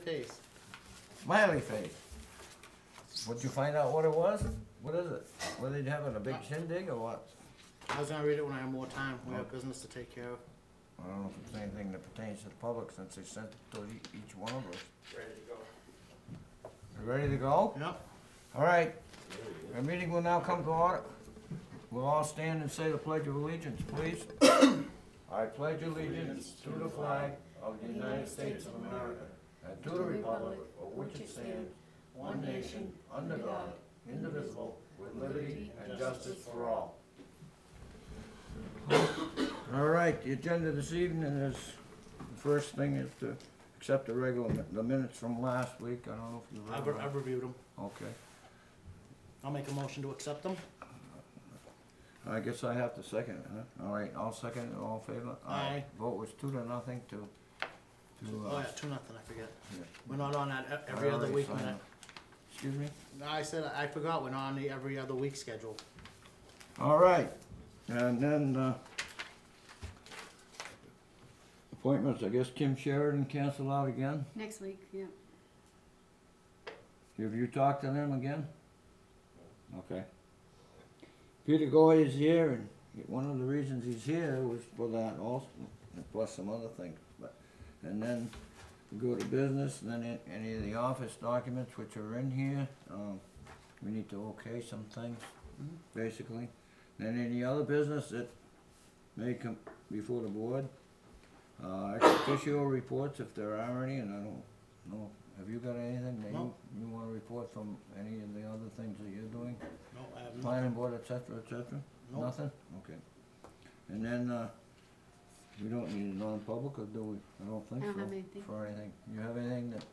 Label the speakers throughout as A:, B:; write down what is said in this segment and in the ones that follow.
A: face.
B: Smiley face. Would you find out what it was? What is it? Were they having a big shindig or what?
A: I was gonna read it when I have more time. We have business to take care of.
B: I don't know if it's anything that pertains to the public since they sent it to each one of us.
A: Ready to go.
B: You ready to go?
A: Yep.
B: All right. Our meeting will now come to order. We'll all stand and say the Pledge of Allegiance, please. I pledge allegiance to the flag of the United States of America and to the republic for which it stands, one nation, under God, indivisible, with liberty and justice for all. All right, the agenda this evening is, the first thing is to accept the minutes from last week. I don't know if you read them.
A: I've reviewed them.
B: Okay.
A: I'll make a motion to accept them.
B: I guess I have to second it, huh? All right, I'll second it, all in favor?
A: Aye.
B: Vote was 2-0 to,
A: Oh yeah, 2-0, I forget.
B: yeah.
A: We're not on that
B: I
A: every other
B: already
A: week.
B: signed
A: minute.
B: it. Excuse me?
A: No, I said, I forgot we're not on the every other week schedule.
B: All right, and then, appointments, I guess Kim Sheridan canceled out again.
C: Next week, yeah.
B: Have you talked to them again? Okay. Peter Goy is here, and one of the reasons he's here was for that also, and plus some other things. And then we go to business, and then any of the office documents which are in here, we need to okay some things, basically. Then any other business that may come before the board, ex officio reports if there are any, and I don't know. Have you got anything that
A: No.
B: you want to report from any of the other things that you're doing?
A: No, I have
B: Planning
A: nothing.
B: board, et cetera, et cetera?
A: Nope.
B: Nothing? Okay. And then, we don't need a non-public, or do we? I don't think
C: I
B: so.
C: don't have anything.
B: For anything. You have anything that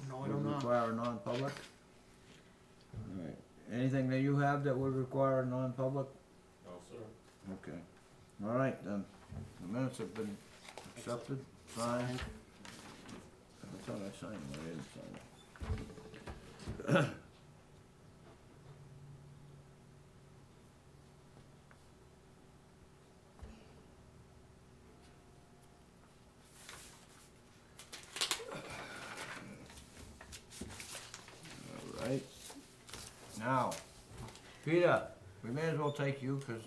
A: No, I
B: would
A: don't know.
B: require a non-public? All right. Anything that you have that would require a non-public?
D: No, sir.
B: Okay. All right, then. The minutes have been accepted, signed. I thought I signed them, I didn't sign it. All right. Now, Peter, we may as well take you, 'cause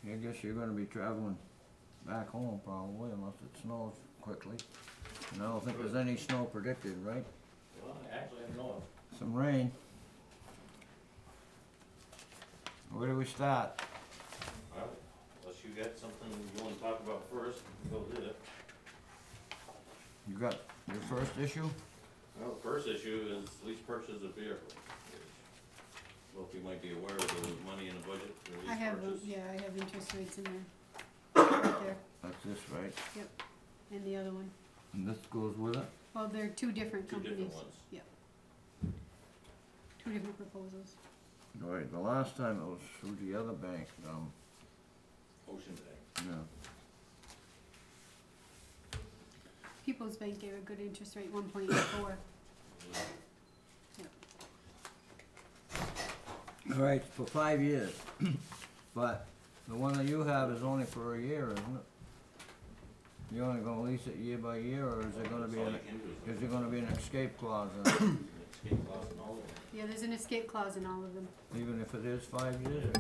B: I guess you're gonna be traveling back home probably, unless it snows quickly. And I don't think there's any snow predicted, right?
D: Well, actually, I know.
B: Some rain. Where do we start?
D: Well, unless you got something you wanna talk about first, we can go there.
B: You got your first issue?
D: Well, the first issue is lease purchase of vehicle. Well, if you might be aware, there was money in the budget for lease
C: I have,
D: purchase.
C: yeah, I have interest rates in there. Right there,
B: That's this, right?
C: and the other one.
B: And this goes with it?
C: Well, they're two different
D: Two
C: companies.
D: different ones.
C: Two different proposals.
B: All right, the last time it was through the other bank,
D: Ocean Bank.
B: yeah.
C: People's Bank gave a good interest rate, 1.84.
B: All right, for 5 years. But the one that you have is only for a year, isn't it? You're only gonna lease it year by year, or is there gonna be
D: That's all
B: an,
D: you can do
B: is there gonna be an escape clause in it?
D: escape clause and all of them.
C: Yeah, there's an escape clause in all of them.
B: Even if it is 5 years?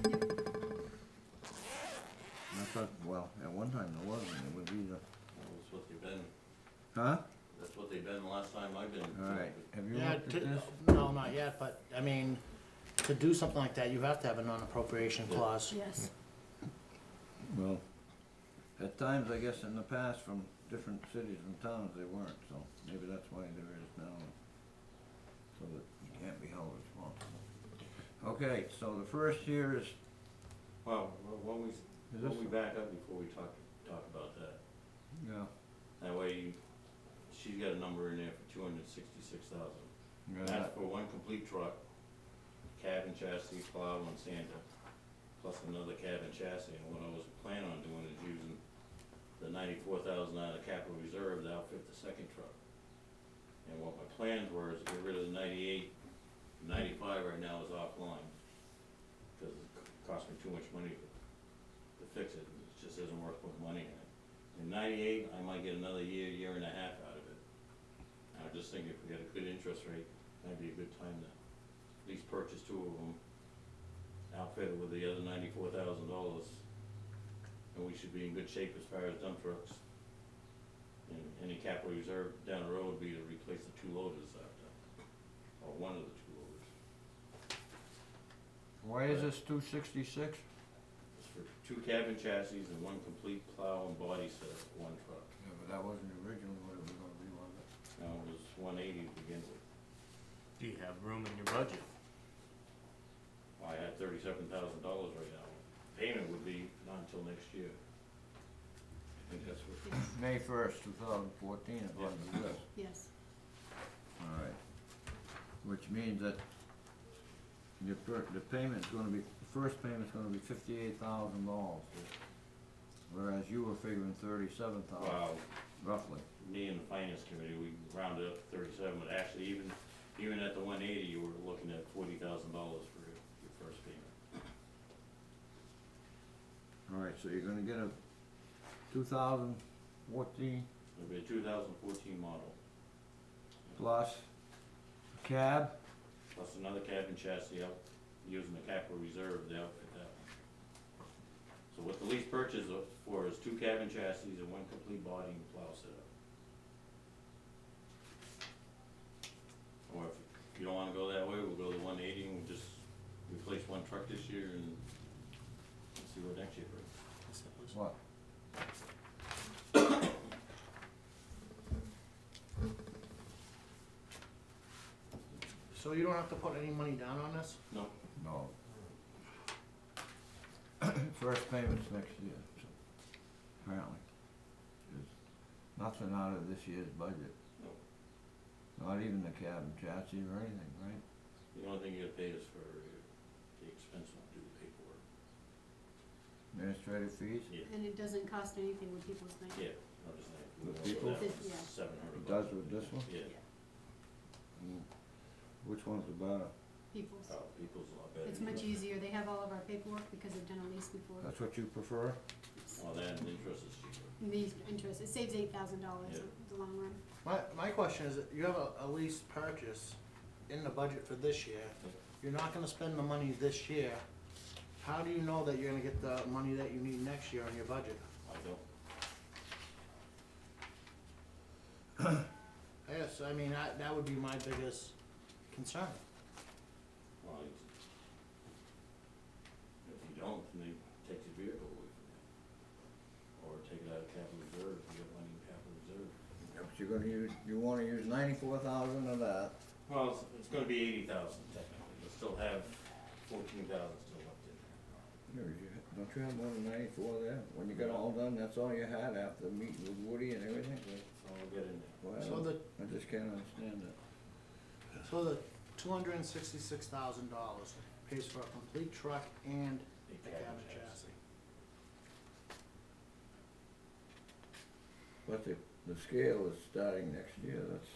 B: I thought, well, at one time there wasn't, it was either,
D: Well, that's what they've been,
B: huh?
D: that's what they've been the last time I've been.
B: All right, have you
A: Yeah,
B: looked at this?
A: no, not yet, but, I mean, to do something like that, you have to have a non-appropriation clause.
C: Yes.
B: Well, at times, I guess in the past, from different cities and towns, they weren't, so maybe that's why there is now. So that you can't be held responsible. Okay, so the first here is,
D: Well, when we,
B: is
D: when
B: this,
D: we back up before we talk about that,
B: yeah,
D: that way, she's got a number in there for $266,000.
B: yeah,
D: That's for one complete truck, cab and chassis, plow and sander, plus another cab and chassis. And what I was planning on doing is using the $94,000 out of capital reserve to outfit the second truck. And what my plans were is to get rid of the 98, 95 right now is offline, because it cost me too much money to fix it. It just isn't worth putting money in it. In 98, I might get another year, year and a half out of it. And I just think if we had a good interest rate, that'd be a good time to at least purchase 2 of them, outfitted with the other $94,000, and we should be in good shape as far as dump trucks. And any capital reserve down the road would be to replace the 2 loaders after, or one of the 2 loaders.
B: Why is this 266?
D: It's for 2 cabin chassis and 1 complete plow and body set for 1 truck.
B: Yeah, but that wasn't originally what it was gonna be, was it?
D: Now, it was 180 to begin with.
E: Do you have room in your budget?
D: I had $37,000 right now. Payment would be not until next year. I think that's what,
C: Yes,
B: May 1st, 2014, according to this.
C: yes.
B: All right. Which means that the payment's gonna be, the first payment's gonna be $58,000, whereas you were figuring 37,000,
D: wow,
B: roughly.
D: me and the finance committee, we rounded up to 37, but actually even at the 180, you were looking at $40,000 for your first payment.
B: All right, so you're gonna get a 2014
D: It'll be a 2014 model,
B: plus cab,
D: plus another cabin chassis out, using the capital reserve to outfit that one. So what the lease purchase for is 2 cabin chassis and 1 complete body and plow setup. Or if you don't wanna go that way, we'll go to 180 and we'll just replace 1 truck this year and see what next year brings.
B: what?
A: So you don't have to put any money down on this?
D: No,
B: No. First payment's next year, so apparently. There's nothing out of this year's budget.
D: no.
B: Not even the cab and chassis or anything, right?
D: The only thing you gotta pay is for the expense to do the paperwork.
B: Administrative fees?
D: Yeah,
C: And it doesn't cost anything with people's name.
D: yeah, I'm just saying.
B: The
D: We'll
B: people?
D: go that
C: Yeah.
D: $700.
B: It does with this one?
D: Yeah,
B: Mm. Which one's the better?
C: People's.
D: oh, people's a lot better.
C: It's much easier. They have all of our paperwork because they've done a lease before.
B: That's what you prefer?
D: Well, then the interest is cheaper.
C: These interest, it saves $8,000
D: Yeah.
C: in the long run.
A: My question is, that you have a lease purchase in the budget for this year. You're not gonna spend the money this year. How do you know that you're gonna get the money that you need next year on your budget?
D: I don't,
A: Yes, I mean, that would be my biggest concern.
D: well, if you don't, then they take your vehicle away from you. Or take it out of capital reserve, if you got money in capital reserve.
B: Yeah, but you're gonna use, you wanna use 94,000 of that.
D: Well, it's gonna be 80,000 technically, you'll still have 14,000 still left in there.
B: Don't you have more than 94 there? When you got all done, that's all you had after meeting with Woody and everything?
D: So I'll get in there.
A: So
B: Well,
A: the,
B: I just can't understand that.
A: so the $266,000 pays for a complete truck and
D: A
A: a
D: cabin
A: cabin
D: chassis.
A: chassis.
B: But the scale is starting next year, that's,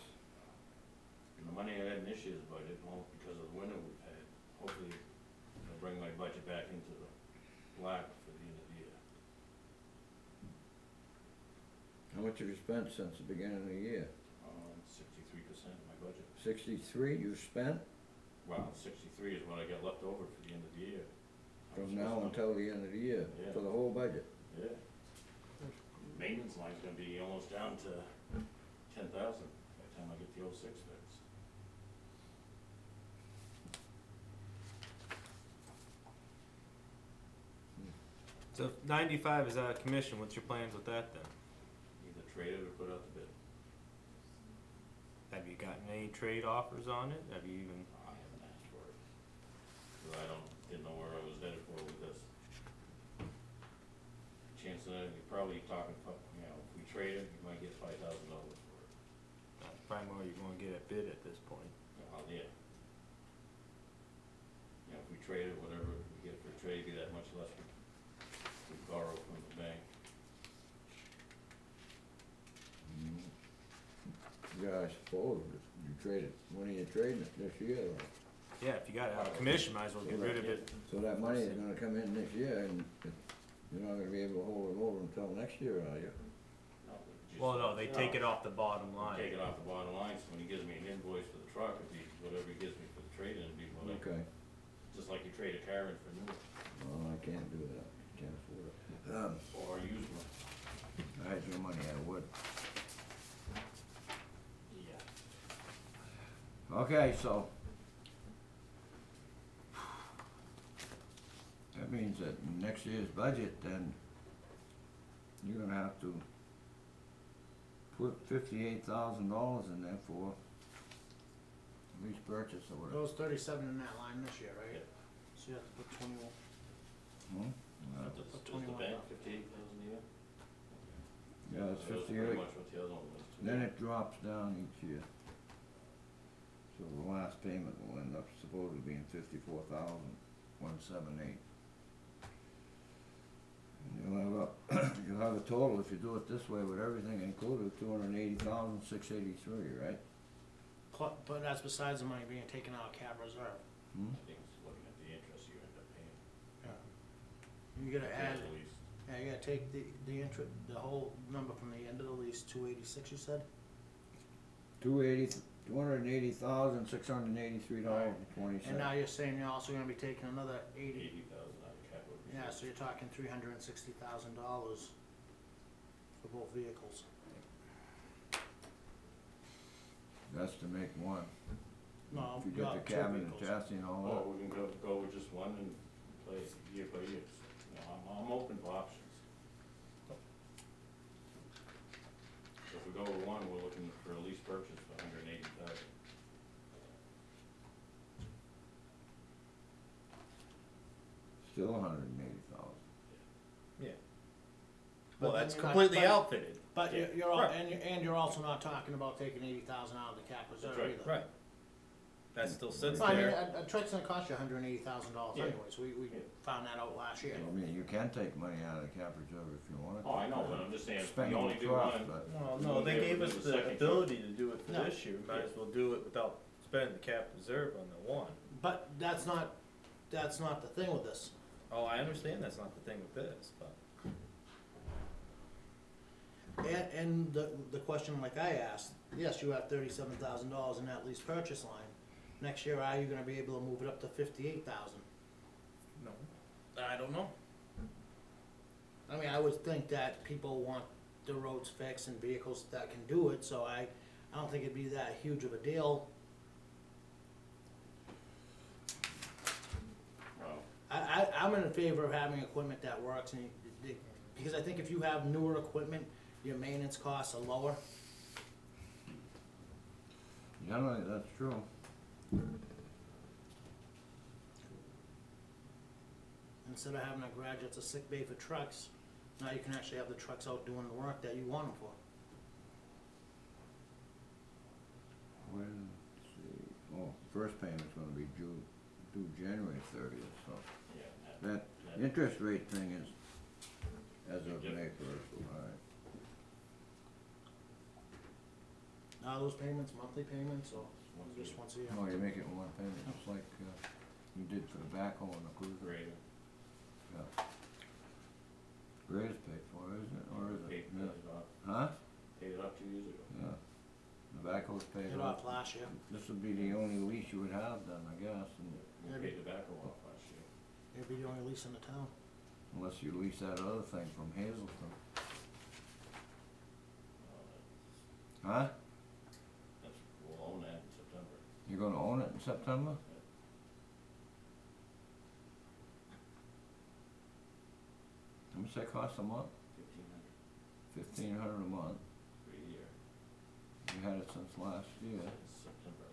D: And the money I had in this year's budget, well, because of the winter we've had, hopefully it'll bring my budget back into the black for the end of the year.
B: how much have you spent since the beginning of the year?
D: 63% of my budget.
B: 63 you spent
D: Well, 63 is what I got left over for the end of the year.
B: from now until the end of the year,
D: Yeah.
B: for the whole budget?
D: Yeah. Maintenance line's gonna be almost down to 10,000 by the time I get the 06 fixed.
E: So if 95 is out of commission, what's your plans with that then?
D: Either trade it or put out the bid.
E: Have you gotten any trade offers on it? Have you even,
D: I haven't asked for it. 'Cause didn't know where I was headed for with this. Chances are, you're probably talking, if we trade it, you might get $5,000 for it.
E: that's probably more you're gonna get a bid at this point.
D: Well, yeah. If we trade it, whatever we get for a trade, it'd be that much less we borrow from the bank.
B: Yeah, I suppose, you trade it, when are you trading it this year? Though?
E: Yeah, if you got it out of commission, might as well get rid of it.
B: So that money is gonna come in this year and you're not gonna be able to hold it over until next year, are you?
D: No, just.
E: Well, no, they take it off the bottom line.
D: Take it off the bottom line, so when he gives me an invoice for the truck, it'd be whatever he gives me for the trade-in, it'd be what I,
B: Okay,
D: just like you trade a car in for new,
B: well, I can't do that, can't afford it.
D: or used one.
B: I had your money, I would.
D: Yeah.
B: Okay, so. That means that in next year's budget, then, you're gonna have to put $58,000 in there for lease purchase or
A: There
B: whatever.
A: was 37 in that line this year, right?
D: Yeah.
A: So you have to put 21.
B: Hmm?
D: Does the
A: 21
D: bank
A: up.
D: 58,000 a year?
B: Yeah, it's
D: That was pretty
B: 58.
D: much what the other one was too.
B: Then it drops down each year. So the last payment will end up supposedly being $54,178. And you'll have a, you'll have a total, if you do it this way with everything included, $280,683, right?
A: But that's besides the money being taken out of cap reserve.
B: Hmm?
D: I think it's looking at the interest you end up paying.
A: You gotta add,
D: At least.
A: yeah, you gotta take the the whole number from the end of the lease, 286, you said?
B: $280,683.20.
A: And now you're saying you're also gonna be taking another 80.
D: 80,000 out of capital reserve.
A: Yeah, so you're talking $360,000 for both vehicles.
B: That's to make one.
A: No,
B: If you
A: you
B: get the
A: got two
B: cabin and
A: vehicles.
B: chassis and all
D: Or
B: that.
D: we can go with just one and play year by year. You know, I'm open to options. So if we go with one, we're looking for a lease purchase for 180,000.
B: Still $180,000.
E: Yeah.
A: But
E: Well,
A: then
E: that's
A: you're not-
E: completely
A: but-
E: outfitted.
A: But
D: Yeah.
A: you're all,
E: Right.
A: and you're also not talking about taking 80,000 out of the cap reserve
D: right,
A: either.
E: Right. That still sits
A: Well, I mean,
E: there.
A: a truck's gonna cost you $180,000
D: Yeah.
A: anyways, we
D: Yeah.
A: found that out last year.
B: I mean, you can take money out of the cap reserve if you want.
D: Oh, I know, but I'm just saying, if
B: Spend
D: we
B: on
D: only
B: the
D: do
B: truck,
D: one,
B: but
E: Well,
D: We
E: no,
D: won't
E: they
D: be able
E: gave
D: to
E: us
D: do the
E: the
D: second
E: ability to do it for
A: No.
E: this year. Might as well do it without spending the cap reserve on the one.
A: But that's not the thing with this.
E: Oh, I understand that's not the thing with this, but.
A: And the question like I asked, yes, you have $37,000 in that lease purchase line. Next year, are you gonna be able to move it up to 58,000?
E: No. I don't know.
A: I mean, I would think that people want the roads fixed and vehicles that can do it, so I don't think it'd be that huge of a deal.
D: well,
A: I'm in favor of having equipment that works, and because I think if you have newer equipment, your maintenance costs are lower.
B: generally, that's true.
A: Instead of having a garage that's a sick bay for trucks, now you can actually have the trucks out doing the work that you want them for.
B: When, let's see, first payment's gonna be due January 30th, so
D: yeah,
B: that
D: that-
B: interest rate thing is as of
D: Yep.
B: May 1st, alright.
A: Now those payments, monthly payments, or
D: once a
A: just
D: year.
A: once a year?
B: No, you make it one payment, just like, you did for the backhoe and the cruiser.
D: Greater.
B: Yeah. Greatest paid for, isn't it, or is it?
D: Paid
B: Yeah.
D: it off,
B: Huh?
D: paid it off 2 years ago.
B: Yeah. The backhoe's paid
A: Paid
B: off.
A: off last year.
B: This would be the only lease you would have then, I guess, and
D: We paid the backhoe off last year.
A: It'd be the only lease in the town.
B: unless you lease that other thing from Hazelton. Huh?
D: That's, we'll own that in September.
B: You're gonna own it in September? How much that cost a month?
D: 1,500
B: $1,500 a month.
D: for a year.
B: You had it since last year.
D: It's September.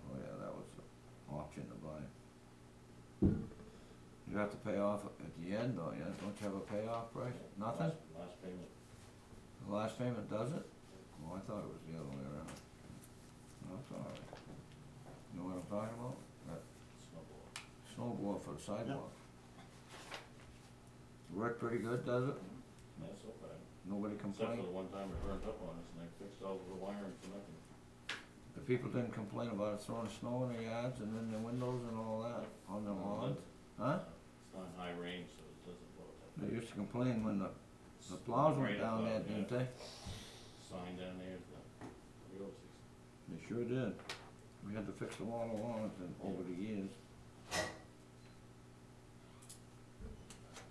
B: Oh yeah, that was an option to buy. You have to pay off at the end, don't you? Don't you have a payoff price? Nothing?
D: Last payment.
B: The last payment does it? Well, I thought it was the other way around. No, it's alright. You know what I'm talking about? That
D: Snowball.
B: snowball for the sidewalk. Worked pretty good, does it?
D: Yeah, so far.
B: Nobody
D: Except for
B: complained?
D: the one time it burnt up on us and I fixed all the wiring for nothing.
B: The people didn't complain about it throwing snow in their yards and in their windows and all that on their lawns? Huh?
D: It's not high range, so it doesn't blow that.
B: They used to complain when the plows went
D: Right
B: down there,
D: above,
B: didn't
D: yeah.
B: they?
D: sign down there, the Oopsies.
B: They sure did. We had to fix a lot of lawns over the years.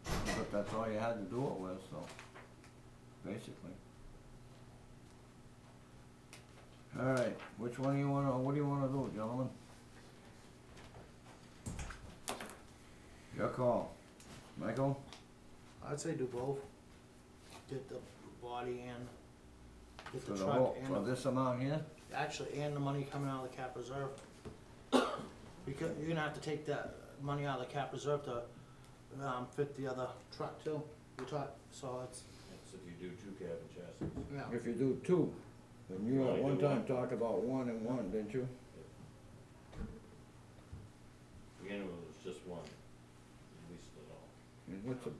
B: But that's all you had to do it with, so, basically. Alright, which one do you wanna, what do you wanna do, gentlemen? Your call. Michael?
A: I'd say do both. Get the body and get
B: For
A: the
B: the
A: truck
B: whole,
A: and
B: for this amount here?
A: actually, and the money coming out of the cap reserve. Because you're gonna have to take that money out of the cap reserve to, fit the other truck too. We talked, so it's,
D: That's if you do 2 cabin chassis.
A: yeah.
B: If you do two, and you at
D: Only
B: one
D: do
B: time
D: one.
B: talked about one and one, didn't you?
D: Beginning it was just one, at least at all.
B: And what's the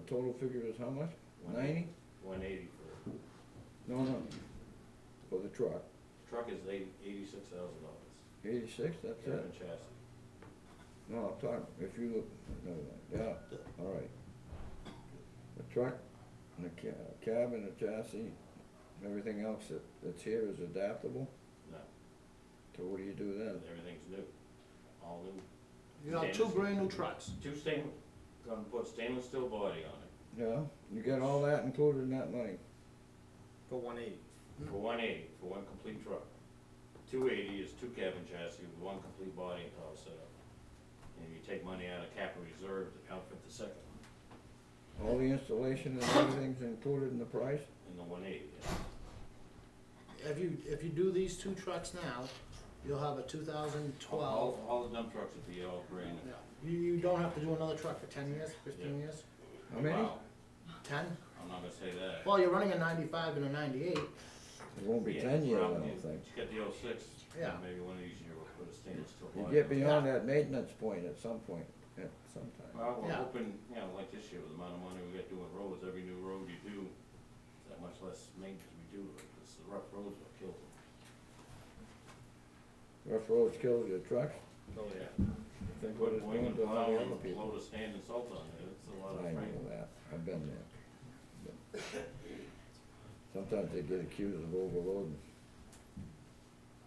B: total figure is how much? 90?
D: 180 for,
B: No, for the truck.
D: truck is $86,000.
B: 86, that's
D: Cabin
B: it?
D: chassis.
B: No, I'm talking, if you look, no, yeah, alright. The truck, and the cabin, the chassis, everything else that's here is adaptable?
D: No,
B: So what do you do then?
D: everything's new, all new.
A: You got two brand new trucks.
D: Gonna put stainless steel body on it
B: Yeah, you get all that included in that money?
E: For 180.
D: for 180, for one complete truck. 280 is 2 cabin chassis with 1 complete body and top setup. And you take money out of capital reserve to outfit the second one,
B: All the installation and everything's included in the price?
D: in the 180, yeah.
A: If you do these two trucks now, you'll have a 2012.
D: All the dump trucks would be all brand new.
A: Yeah. You don't have to do another truck for 10 years, 15
D: Yeah.
A: years?
B: How many?
D: Wow,
A: 10?
D: I'm not gonna say that.
A: Well, you're running a 95 and a 98.
B: It won't be
D: Yeah,
B: 10 years, I
D: well,
B: don't
D: you-
B: think.
D: You get the 06,
A: Yeah.
D: maybe one of these years we'll put a stainless steel
B: You
D: body.
B: get beyond that maintenance point at some point, at some time.
D: Well, we're
A: Yeah.
D: hoping, like this year with the amount of money we got doing roads, every new road you do, that much less maintenance we do, because the rough roads will kill them.
B: Rough roads kills your trucks.
E: Oh, yeah.
B: Think what it's doing to all the other people.
D: Load of sand and salt on it, it's a lot of
B: I
D: freight.
B: know that, I've been there. But sometimes they get accused of overloading.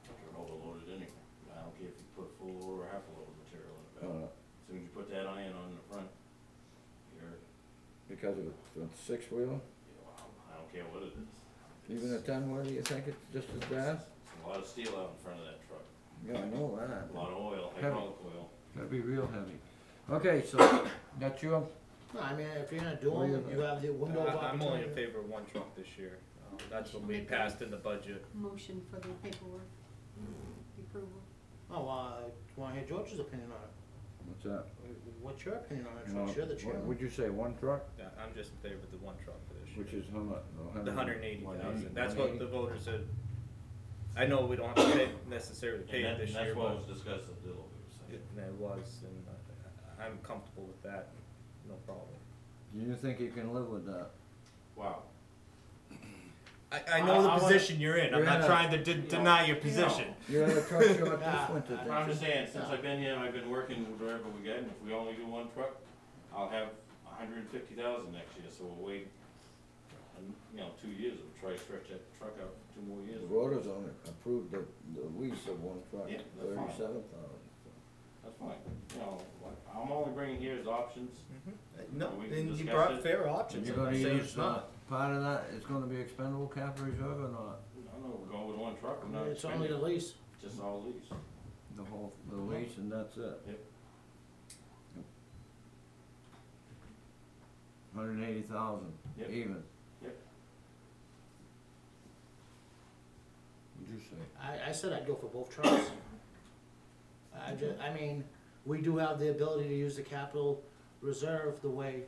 D: You're overloaded anyway. I don't care if you put full load or half a load of material in the back.
B: Uh,
D: As soon as you put that iron on the front, you're,
B: because of it's six-wheeler,
D: I don't care what it is.
B: even a 10-wheeler, you think it's just as bad?
D: There's a lot of steel out in front of that truck,
B: Yeah, I know that.
D: a lot of oil,
B: Heavy.
D: hydraulic oil.
B: Gotta be real heavy. Okay, so, that's your,
A: No, I mean, if you're gonna do
B: What do
A: them,
B: you-
A: you have the window of
E: I'm only in
A: opportunity.
E: favor of one truck this year. That's what we passed in the budget.
C: Motion for the paperwork, the approval.
A: Oh, wanna hear George's opinion on it?
B: what's that?
A: What's your opinion on it,
B: You know,
A: George? You're the
B: what-
A: chairman.
B: Would you say one truck,
E: Yeah, I'm just in favor of the one truck for this year.
B: which is how much?
E: The 180,000,
B: 180.
E: that's what the voters said. I know we don't have to pay, necessarily pay it this year,
D: That's what
E: but
D: was discussed at Dillo, we were saying.
E: it was, and I'm comfortable with that, no problem.
B: Do you think you can live with that?
D: Wow.
E: I know the
D: I wanna-
E: position you're in, I'm
B: You're
E: not
B: in a-
E: trying to deny your position.
B: You had a truck short this
A: Yeah.
B: winter, didn't
D: I'm just
B: you?
D: saying, since I've been here, I've been working with wherever we get, and if we only do one truck, I'll have 150,000 next year, so we'll wait, 2 years, we'll try to stretch that truck out for 2 more years.
B: The voters only approved the lease of one truck,
D: Yeah, that's fine.
B: 37,000.
D: That's fine, I'm only bringing here as options.
E: No,
D: We can
E: and you
D: discuss
E: brought
D: it.
E: fair
B: And
E: options,
B: you're
E: I'm not
B: gonna
E: saying
B: use,
E: it's not.
B: part of that is gonna be expendable capital reserve or not?
D: No, we're going with one truck, we're not
A: It's only the
D: spending,
A: lease.
D: just all lease.
B: The lease and that's it?
D: Yep.
B: 180,000,
D: Yep.
B: even?
D: Yep.
B: What'd you say?
A: I said I'd go for both trucks. I mean, we do have the ability to use the capital reserve the way,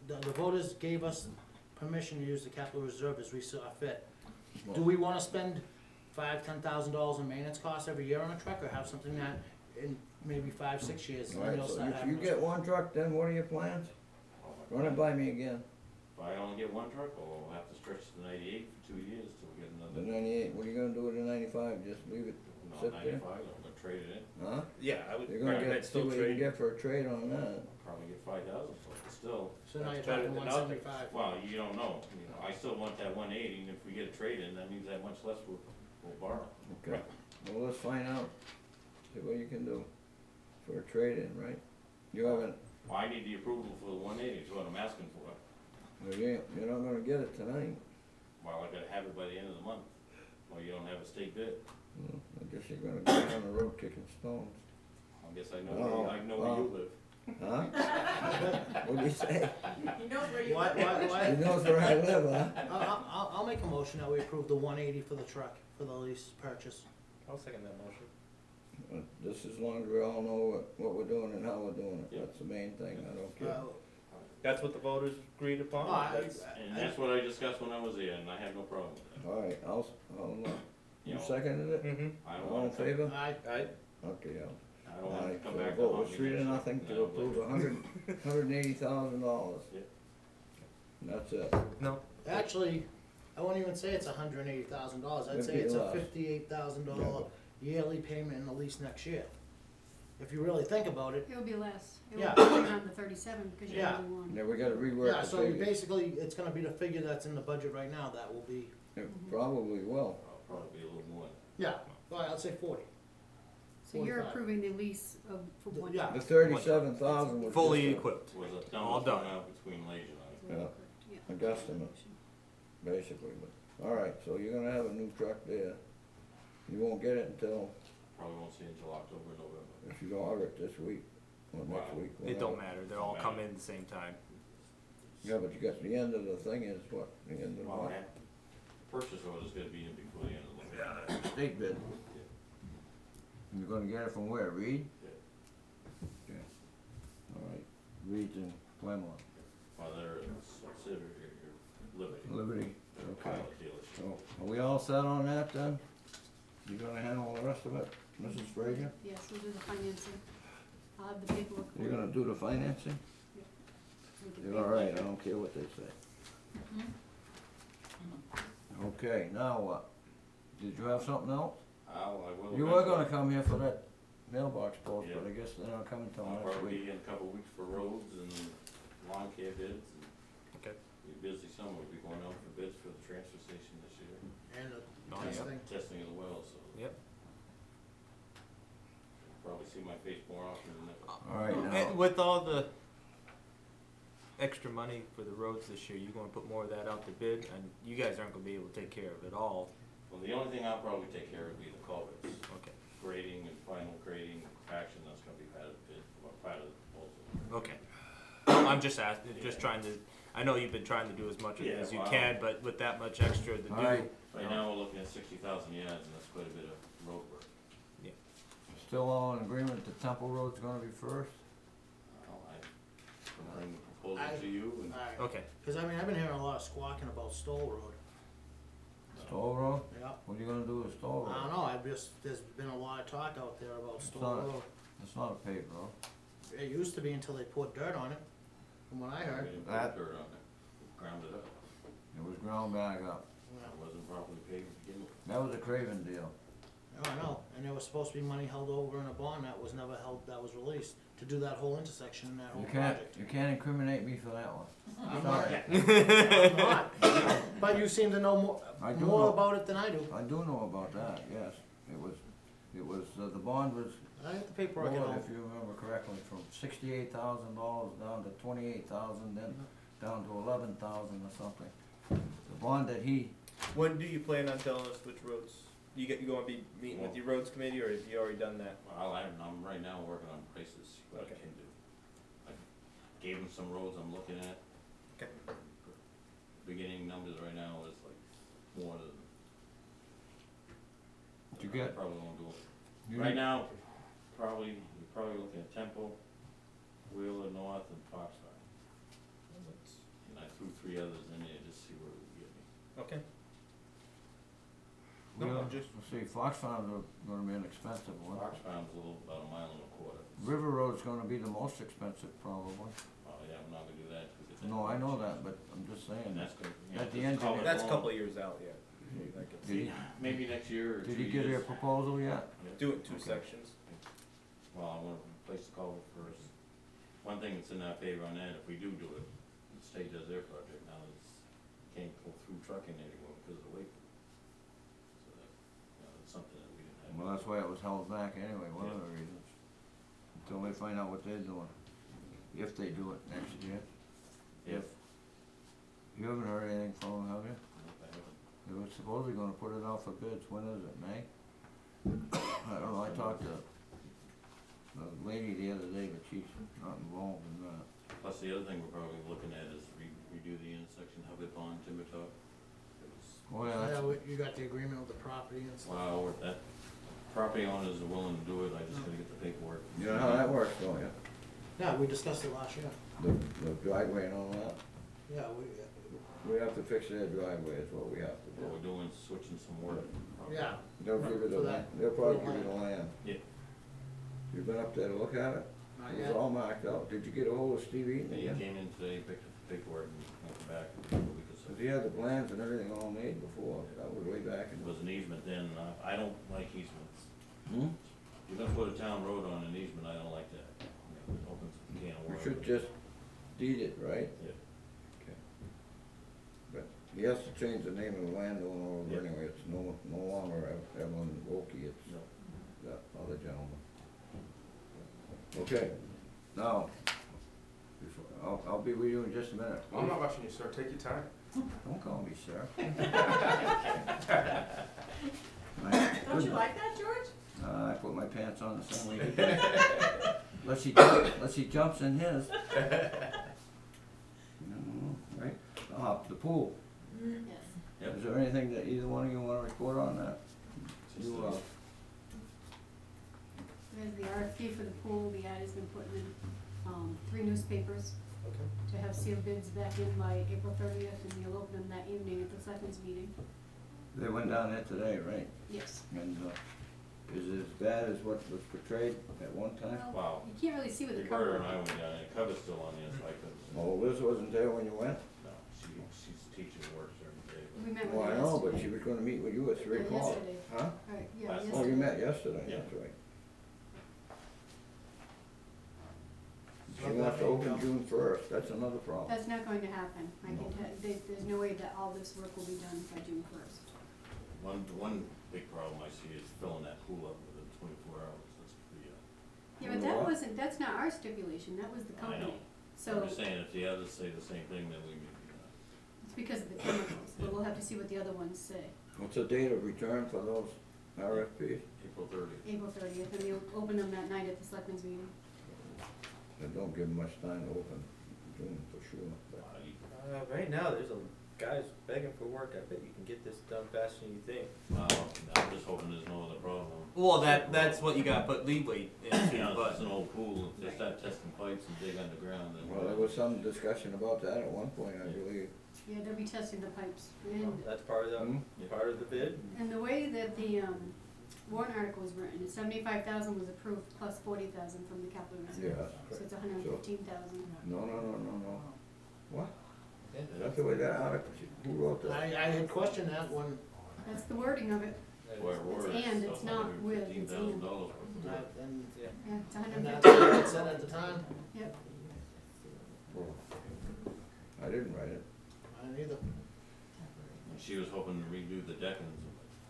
A: the voters gave us permission to use the capital reserve as we saw fit. Do we wanna spend $5,000-10,000 in maintenance costs every year on a truck, or have something that in maybe 5-6 years, then
B: Alright,
A: you'll
B: so
A: start
B: if
A: having
B: you
A: those-
B: get one truck, then what are your plans? Run it by me again.
D: If I only get one truck, we'll have to stretch to 98 for 2 years till we get another
B: The 98, what are you gonna do with the 95? Just leave it
D: No,
B: sit there?
D: 95, I'm gonna trade it in,
B: Huh?
E: Yeah, I would.
B: You're gonna
E: I'd
B: get, see
E: still
B: what you can
E: trade.
B: get for a trade on that.
D: probably get 5,000 for it, but still,
A: So now you're
E: That's better
A: talking
E: than
A: 175.
D: well, you don't know, I still want that 180, and if we get a trade in, that means that much less we'll borrow.
B: Okay. Well, let's find out, see what you can do for a trade-in, right? You haven't,
D: Well, I need the approval for the 180, is what I'm asking for.
B: well, you're not gonna get it tonight.
D: Well, I gotta have it by the end of the month, or you don't have a state bid.
B: I guess you're gonna go down the road kicking stones.
D: I guess I know,
B: Oh,
D: I know where you live.
B: Huh? What'd you say?
F: He knows where you
A: Why,
F: live.
A: why,
B: He knows where I live, huh?
A: I'll make a motion that we approve the 180 for the truck, for the lease purchase.
E: I'll second that motion.
B: Just as long as we all know what we're doing and how we're doing it,
D: Yeah.
B: that's the main thing, I don't care.
E: That's what the voters agreed upon.
D: And that's what I discussed when I was there, and I had no problem with that.
B: All right, I'll,
D: You
B: you
D: know,
B: seconded it?
E: Mm-hmm.
D: I don't
B: All in
D: wanna come,
B: favor?
A: I,
B: Okay,
D: I don't wanna come
B: so
D: back.
B: vote
D: to
B: was
D: haunt me
B: 3 to
D: next year.
B: nothing to
D: No,
B: approve
D: but-
B: $180,000.
D: Yeah.
B: That's it.
E: No.
A: actually, I wouldn't even say it's $180,000, I'd say
B: It'd
A: it's
B: be
A: a
B: less.
A: $58,000 yearly payment in the lease next year. If you really think about it,
C: It'll be less. It
A: Yeah.
C: will be around the 37 because you
A: Yeah.
C: only one.
B: Yeah, we gotta rework
A: yeah,
B: the
A: so you
B: figures.
A: basically, it's gonna be the figure that's in the budget right now, that will be,
B: It probably will.
D: I'll probably be a little more.
A: yeah, well, I'd say 40.
C: So you're
A: 45.
C: approving the lease of, for one.
A: Yeah.
B: The 37,000 was
E: Fully
B: just a-
E: equipped.
D: Was a
E: All
D: number
E: done.
D: thrown out between Leisure and I.
B: Yeah. A guesstimate. basically, but, all right, so you're gonna have a new truck there. You won't get it until,
D: Probably won't see it until October, November.
B: if you order it this week, or next
D: Wow.
B: week.
E: It don't
B: whatever.
E: matter, they all come in at the same time.
B: Yeah, but you got, the end of the thing is what, the end of
D: Well,
B: what?
D: that purchase order's gonna be in before the end of the month.
B: State bid. You're gonna get it from where, Reed?
D: Yeah.
B: Okay. All right, Reed's in Claremont.
D: Well, they're a subsidiary, Liberty.
B: Liberty,
D: They're a
B: okay.
D: pilot dealership.
B: So, are we all set on that then? You gonna handle the rest of it, Mrs. Frazier?
C: Yes, we'll do the financing. I'll have the paperwork. for
B: You're
C: you.
B: gonna do the financing?
C: With the
B: You're all
C: paperwork.
B: right, I don't care what they say. Okay, now what? Did you have something else?
D: I will.
B: You were gonna come here for that mailbox post, but
D: Yeah.
B: I guess they're not coming till
D: I'll
B: next
D: probably
B: week.
D: be in a couple of weeks for roads and lawn care bids. And
E: Okay.
D: Be busy summer, we'll be going out for bids for the transfer station this year.
A: And the
E: Oh, yeah.
A: testing.
D: Testing of the well, so.
E: Yep.
D: Probably see my face more often than ever.
B: All right,
E: And
B: now,
E: with all the extra money for the roads this year, you gonna put more of that out to bid, and you guys aren't gonna be able to take care of it all.
D: Well, the only thing I'll probably take care of will be the culverts.
E: Okay.
D: Grading and final grading, compaction, that's gonna be part of the bid, or part of the proposal.
E: Okay. I'm just asking, just trying to, I know you've been trying to do as much of it
D: Yeah,
E: as you
D: well,
E: can, but with that much extra to do.
B: all right,
D: Right now, we're looking at 60,000 yards, and that's quite a bit of road work.
B: still all in agreement that Temple Road's gonna be first?
D: I can bring the proposal to you, and
A: Alright,
E: Okay.
A: cause I mean, I've been hearing a lot of squawking about Stoll Road,
B: Stoll Road?
A: yeah.
B: What are you gonna do with Stoll
A: I
B: Road?
A: don't know, I've just, there's been a lot of talk out there about Stoll
B: not-
A: Road.
B: It's not a paved road.
A: It used to be until they poured dirt on it, from what I
D: we
A: heard.
D: didn't
B: That-
D: put dirt on it, ground it up.
B: It was ground back up.
D: It wasn't properly paved to begin with.
B: That was a Craven deal.
A: Oh, I know, and there was supposed to be money held over in a bond that was never held, that was released, to do that whole intersection and that whole
B: You can't,
A: project.
B: you can't incriminate me for that one.
A: I'm
B: Sorry.
A: I'm not, but you seem to know more,
B: I do
A: more
B: know.
A: about it than I do.
B: I do know about that, yes. It was, the bond was
A: I have the paperwork at
B: lowered,
A: home.
B: if you remember correctly, from $68,000 down to 28,000, then down to 11,000 or something. The bond that he,
E: When do you plan on telling us which roads? You gonna be meeting with your roads committee, or have you already done that?
D: I'm right now working on prices, see what I
E: Okay.
D: can do. I gave him some roads I'm looking at.
E: Okay.
D: Beginning numbers right now is like more than.
B: Did you
D: I
B: get-
D: probably won't do it.
B: you
D: Right now, you're probably looking at Temple, Wheeler North, and Foxfire. And I threw 3 others in there just to see where it would get me.
E: Okay.
B: we
E: No,
B: are-
E: I'm just-
B: see, Fox Farms are gonna be an expensive one.
D: Fox Farm's a little, about a mile and a quarter.
B: River Road's gonna be the most expensive probably.
D: Oh, yeah, I'm not gonna do that. 'cause it's-
B: No, I know that, but I'm just saying
D: And
B: that.
D: that's gonna,
B: At the
D: just
B: end,
D: call it
E: That's a
D: along.
E: couple of years out, yeah.
B: Did he,
D: Maybe next year or 2
B: did he
D: years.
B: give you a proposal yet?
D: Yeah.
E: Do it in two
B: Okay.
E: sections.
D: Well, I wanna replace the culvert first. One thing that's in our favor on that, if we do it, the state does their project now, it's, can't go through trucking anymore because of the weight. So that, it's something that we didn't have.
B: Well, that's why it was held back anyway, one of the reasons. Until they find out what they're doing, if they do it next year.
D: If,
B: You haven't heard anything from them, have you?
D: I haven't.
B: They were supposedly gonna put it out for bids, when is it, May? I don't know, I talked to the lady the other day, but she's not involved in that.
D: Plus, the other thing we're probably looking at is redo the intersection, Hubbard Pond, Timber Top. It was,
B: Oh, yeah, that's,
A: You got the agreement with the property and stuff?
D: wow, that property owners are willing to do it, I just gotta get the paperwork.
B: you know how that works, don't you?
A: Yeah, we discussed it last year.
B: The driveway and all that?
A: Yeah,
B: We have to fix their driveway is what we have to
D: What we're
B: do.
D: doing, is switching some work.
A: yeah.
B: They'll give you the
A: For
B: land,
A: that-
B: they'll probably
A: for the
B: give you the land.
D: Yeah.
B: You been up there to look at it?
A: Not
B: It
A: yet.
B: was all marked out. Did you get a hold of Steve Eaton
D: He
B: again?
D: came in today, picked up the paperwork and went back a week or so.
B: Cause he had the plans and everything all made before, that was way back in.
D: It was an easement then, I don't like easements.
B: Hmm?
D: You're gonna put a town road on an easement, I don't like that. You know, it opens a can of
B: We
D: worms.
B: should just deed it, right?
D: Yeah.
B: Okay. But he has to change the name of the landowner over
D: Yeah.
B: anyway, it's no longer Evelyn Wilkie, it's
D: No.
B: that other gentleman. Okay, now, I'll be with you in just a minute.
F: I'm not rushing you, sir. Take your time.
B: Don't call me sir.
G: Don't you like that, George?
B: I put my pants on the same way he did. Unless he jumps in his. Right? The pool,
G: Yes.
D: Yep.
B: is there anything that either one of you wanna report on that?
D: Just
B: You,
D: the-
C: There's the RFP for the pool, the ad has been put in, 3 newspapers
F: Okay.
C: to have sealed bids back in by April 30th, and you'll open them that evening at the selectmen's meeting.
B: They went down there today, right?
C: Yes.
B: And, is it as bad as what was portrayed at one time?
D: Wow.
C: You can't really see with the
D: Big
C: cover.
D: Bird and I went down, and the cover's still on there, so I couldn't. see.
B: Oh, Liz wasn't there when you went?
D: No, she's teaching work during the day.
C: We met with
B: Well,
C: her
B: I know, but
C: yesterday.
B: she was gonna meet with you at 3
C: Yeah,
B: o'clock.
C: yesterday.
B: Huh?
C: Right, yeah,
D: Last-
B: Oh, you met yesterday,
D: Yeah.
B: that's right. She
A: Let
B: wants
A: that
B: to
A: meeting
B: open
A: go.
B: June 1st, that's another problem.
C: That's not going to happen. I
B: No.
C: can there's no way that all this work will be done by June 1st.
D: One big problem I see is filling that pool up within 24 hours, that's pretty,
C: Yeah, but that wasn't, that's not our stipulation, that was the
D: I know.
C: company. So,
D: I'm just saying, if the others say the same thing, then we may be,
C: it's because of the chemicals, but we'll have to see what the other ones say.
B: What's the date of return for those RFPs?
D: April 30th.
C: April 30th, and you'll open them that night at the selectmen's meeting.
B: They don't give them much time to open June for sure, but.
E: Right now, there's guys begging for work. I bet you can get this done faster than you think.
D: Well, I'm just hoping there's no other problem.
E: Well, that's what you gotta put leeway
D: You
E: into,
D: know,
E: but.
D: it's an old pool, if they start testing pipes and dig underground, then.
B: Well, there was some discussion about that at one point, I believe.
C: Yeah, they'll be testing the pipes.
E: That's part of
B: Hmm?
E: part of the bid.
C: And the way that the warrant article was written, is 75,000 was approved plus 40,000 from the capital reserve.
B: Yeah.
C: So it's 115,000.
B: No. What? That's the way that article, who wrote that?
A: I had questioned that when,
C: That's the wording of it.
D: Where we're
C: It's
D: at,
C: and,
D: so
C: it's not with, it's
D: $115,000
C: and.
D: worth of work.
A: and
E: Yeah.
C: Yeah, it's
A: and
C: 115.
A: that's what I said at the time,
C: Yep.
B: Well, I didn't write it.
A: I neither.
D: And she was hoping to redo the deck and,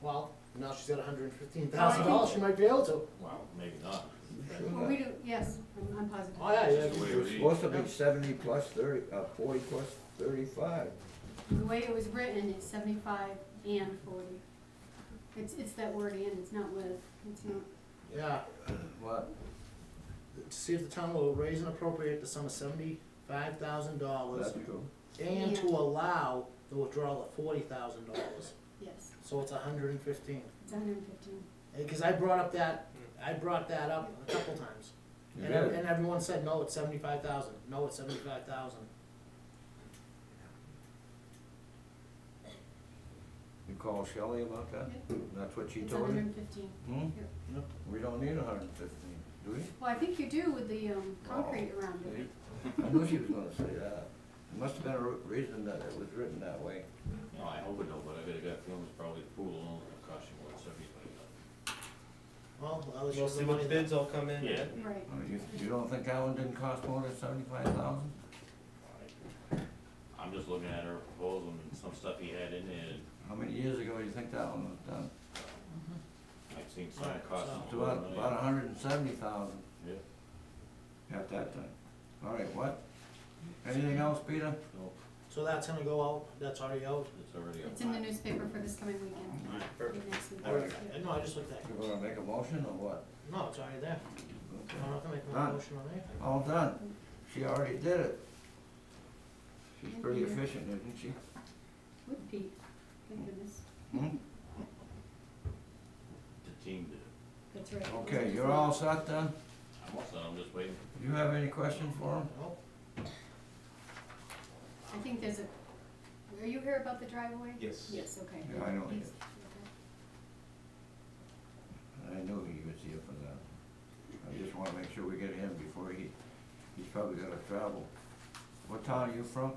A: Well, now she's got $115,000, she might be able to.
D: wow, maybe not.
B: Sure
C: Well,
B: not.
C: we do, yes, I'm positive.
A: Oh, yeah,
D: Just the way
B: It
D: it
B: was
D: reads.
B: supposed to be 70 plus 30, 40 plus 35.
C: The way it was written, it's 75 and 40. It's that word and, it's not with, it's not.
A: Yeah,
B: What?
A: to see if the town will raise and appropriate the sum of $75,000
B: That's true.
A: and to allow the withdrawal of $40,000.
C: Yes,
A: So it's 115.
C: it's 115.
A: Because I brought up that a couple times.
B: You
A: And,
B: did?
A: and everyone said, no, it's 75,000, no, it's 75,000.
B: You call Shelley about that?
C: Yep.
B: That's what she
C: It's
B: told you?
C: 115.
B: Hmm?
C: Yep.
B: We don't need 115, do we?
C: Well, I think you do with the concrete around it.
B: I knew she was gonna say that. There must have been a reason that it was written that way.
D: No, I hope it don't, but I got a gut feeling it's probably the pool alone that'll cost you more than $75,000.
A: Well, at least you
E: We'll
A: have
E: see
A: the
E: what
A: money.
E: the bids all come in
D: Yeah.
E: at.
C: Right.
B: You don't think that one didn't cost more than 75,000?
D: I'm just looking at her proposal and some stuff he had in there, and
B: How many years ago do you think that one was done?
D: I've seen some
A: Alright,
D: costs.
A: so-
B: It's about 170,000
D: Yeah,
B: at that time. All right, what? Anything else, Peter?
D: no,
A: So that's gonna go out, that's already out?
D: it's already up.
C: It's in the newspaper for this coming weekend.
E: Perfect.
C: Next week.
A: Alright, no, I just looked at it.
B: You gonna make a motion or what?
A: No, it's already there.
B: Okay.
A: I'm not gonna make a
B: Done.
A: motion on anything.
B: All done. She already did it. She's
C: Thank
B: pretty
C: you.
B: efficient, isn't she?
C: With Pete, thank goodness.
B: Hmm?
D: The team did it.
C: That's right.
B: Okay, you're all set then?
D: I'm also, I'm just waiting.
B: Do you have any questions for him?
A: Nope.
C: I think there's a, are you here about the driveway?
F: Yes.
C: Yes, okay.
B: Yeah, I know he
C: He's-
B: is.
C: okay.
B: I knew he was here for that. I just wanna make sure we get him before he's probably gonna travel. What town are you from?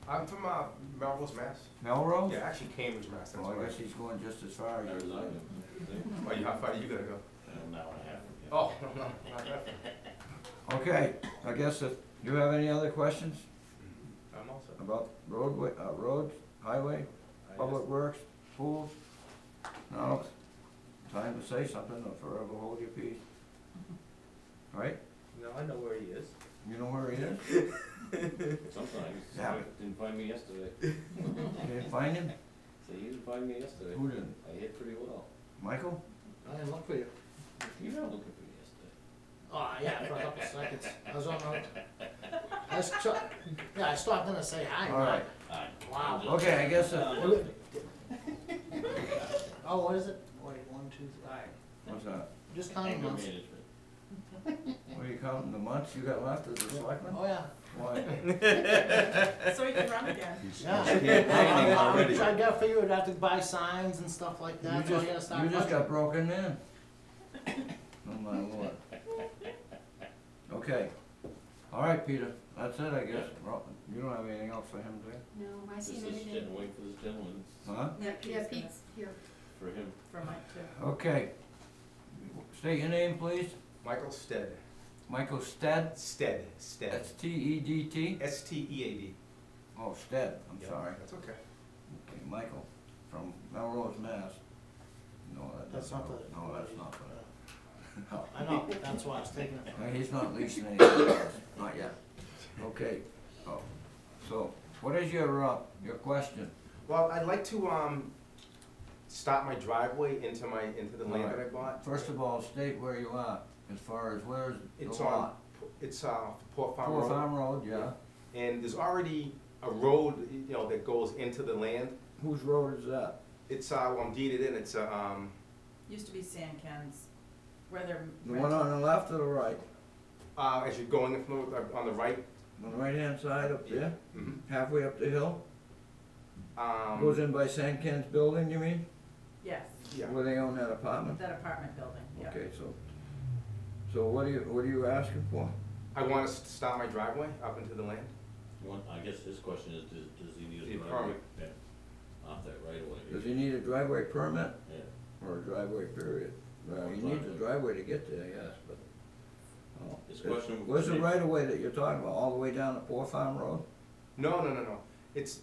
F: I'm from Melrose, Mass.
B: Melrose?
F: Yeah, actually Cambridge, Mass. That's
B: Well, I
F: why.
B: guess he's going just as far as you.
D: Arizona.
F: Why, how far are you gonna go?
D: An hour and a half. yeah.
F: Oh, no, not that.
B: Okay, I guess if, you have any other questions
F: I'm all set.
B: about roadway, roads, highway, public works, schools? No? Time to say something or forever hold your peace. Right?
E: No, I know where he is.
B: You know where he is?
D: Sometimes,
B: Yeah.
D: didn't find me yesterday.
B: You didn't find him?
D: So you didn't find me yesterday.
B: Who didn't?
D: I hit pretty well.
B: Michael?
A: I didn't look for you.
D: You were looking for me yesterday.
A: Oh, yeah, for a couple seconds. I was on my, I was yeah, I stopped in to say hi.
B: All right.
D: Alright.
A: Wow.
B: Okay, I guess,
A: Oh, what is it? Wait, 1, 2, 3, alright.
B: what's that?
A: Just counting
D: Anger
A: months.
D: management.
B: What are you counting, the months you got left as a selectman?
A: Oh, yeah.
B: Why?
G: So you can run again.
A: Yeah.
B: campaigning already.
A: I gotta figure we'd have to buy signs and stuff like that, so I gotta start.
B: You just
A: budgeting.
B: got broken in. Oh my lord. Okay. All right, Peter, that's it, I guess. You don't have anything else for him, do you?
C: No, I
D: This
C: see
D: is,
C: everything.
D: wait for this gentleman,
B: Huh?
C: Yeah,
G: Pete's
C: yeah,
G: gonna-
C: Pete's here.
D: for him.
G: For Mike too.
B: Okay. State your name, please.
F: Michael Stead.
B: Michael Stead.
F: Stead.
B: That's T-E-D-T?
F: S-T-E-A-D.
B: Oh, Stead, I'm
F: Yeah,
B: sorry.
F: That's okay.
B: Okay, Michael, from Melrose, Mass. No,
A: That's not the.
B: No, that's not the. No.
A: I know, that's why I was taking it
B: No,
A: from.
B: he's not leasing anything else, not yet. Okay, oh, so, what is your question?
F: Well, I'd like to, start my driveway into the land that I
B: Alright.
F: bought.
B: First of all, state where you are, as far as where's
F: It's
B: the
F: on,
B: lot?
F: it's, Port Farm
B: Poor
F: Road.
B: Farm Road, yeah.
F: And there's already a road, you know, that goes into the land.
B: Whose road is that?
F: It's, well, I'm deeded in, it's,
G: Used to be San Ken's, where they're.
B: The one on the left or the right?
F: as you're going in from the, on the right.
B: On the right-hand side up there,
F: Mhm.
B: halfway up the hill? Goes in by San Ken's building, you mean?
G: Yes,
F: Yeah.
B: Where they own that apartment?
G: that apartment building, yeah.
B: Okay, so what are you asking for?
F: I want to start my driveway up into the land.
D: I guess his question is, does he need
F: Need
D: a
F: a
D: driveway?
F: permit.
D: Yeah. Off that right away.
B: Does he need a driveway permit
D: Yeah.
B: or a driveway period? Well, he needs a driveway to get there, yes, but. oh.
D: His question.
B: Where's the right of way that you're talking about, all the way down to Poor Farm Road?
F: No. It's,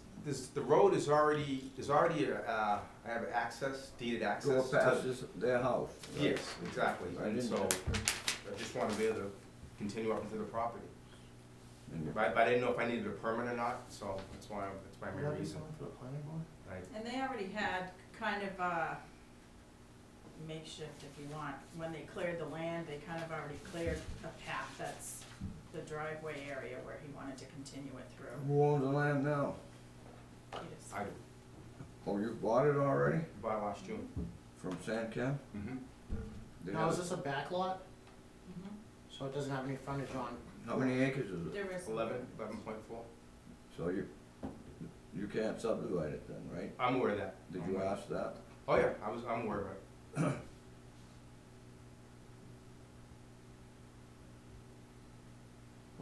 F: the road is already, I have access, deeded
B: Go
F: access
B: past
F: to.
B: their house. right?
F: Yes, exactly.
B: Right
F: And
B: in
F: so,
B: there.
F: I just want to be able to continue up into the property.
B: And
F: But I didn't know if I needed a permit or not, so that's my
A: Would
F: main
A: that be
F: reason.
A: something for the planning board?
G: And they already had kind of a makeshift, if you want, when they cleared the land, they kind of already cleared a path that's the driveway area where he wanted to continue it through.
B: Who owns the land now?
G: He just-
F: I
B: Oh, you bought it already
F: bought last June.
B: from San Ken?
F: Mm-hmm.
B: They
A: Now,
B: have-
A: is this a back lot?
G: Mhm.
A: So it doesn't have any frontage on?
B: How many acres is it?
G: There is.
F: 11.4.
B: So you can't subdivide it then, right?
F: I'm aware of that.
B: Did you ask that?
F: Oh, yeah, I'm aware of it.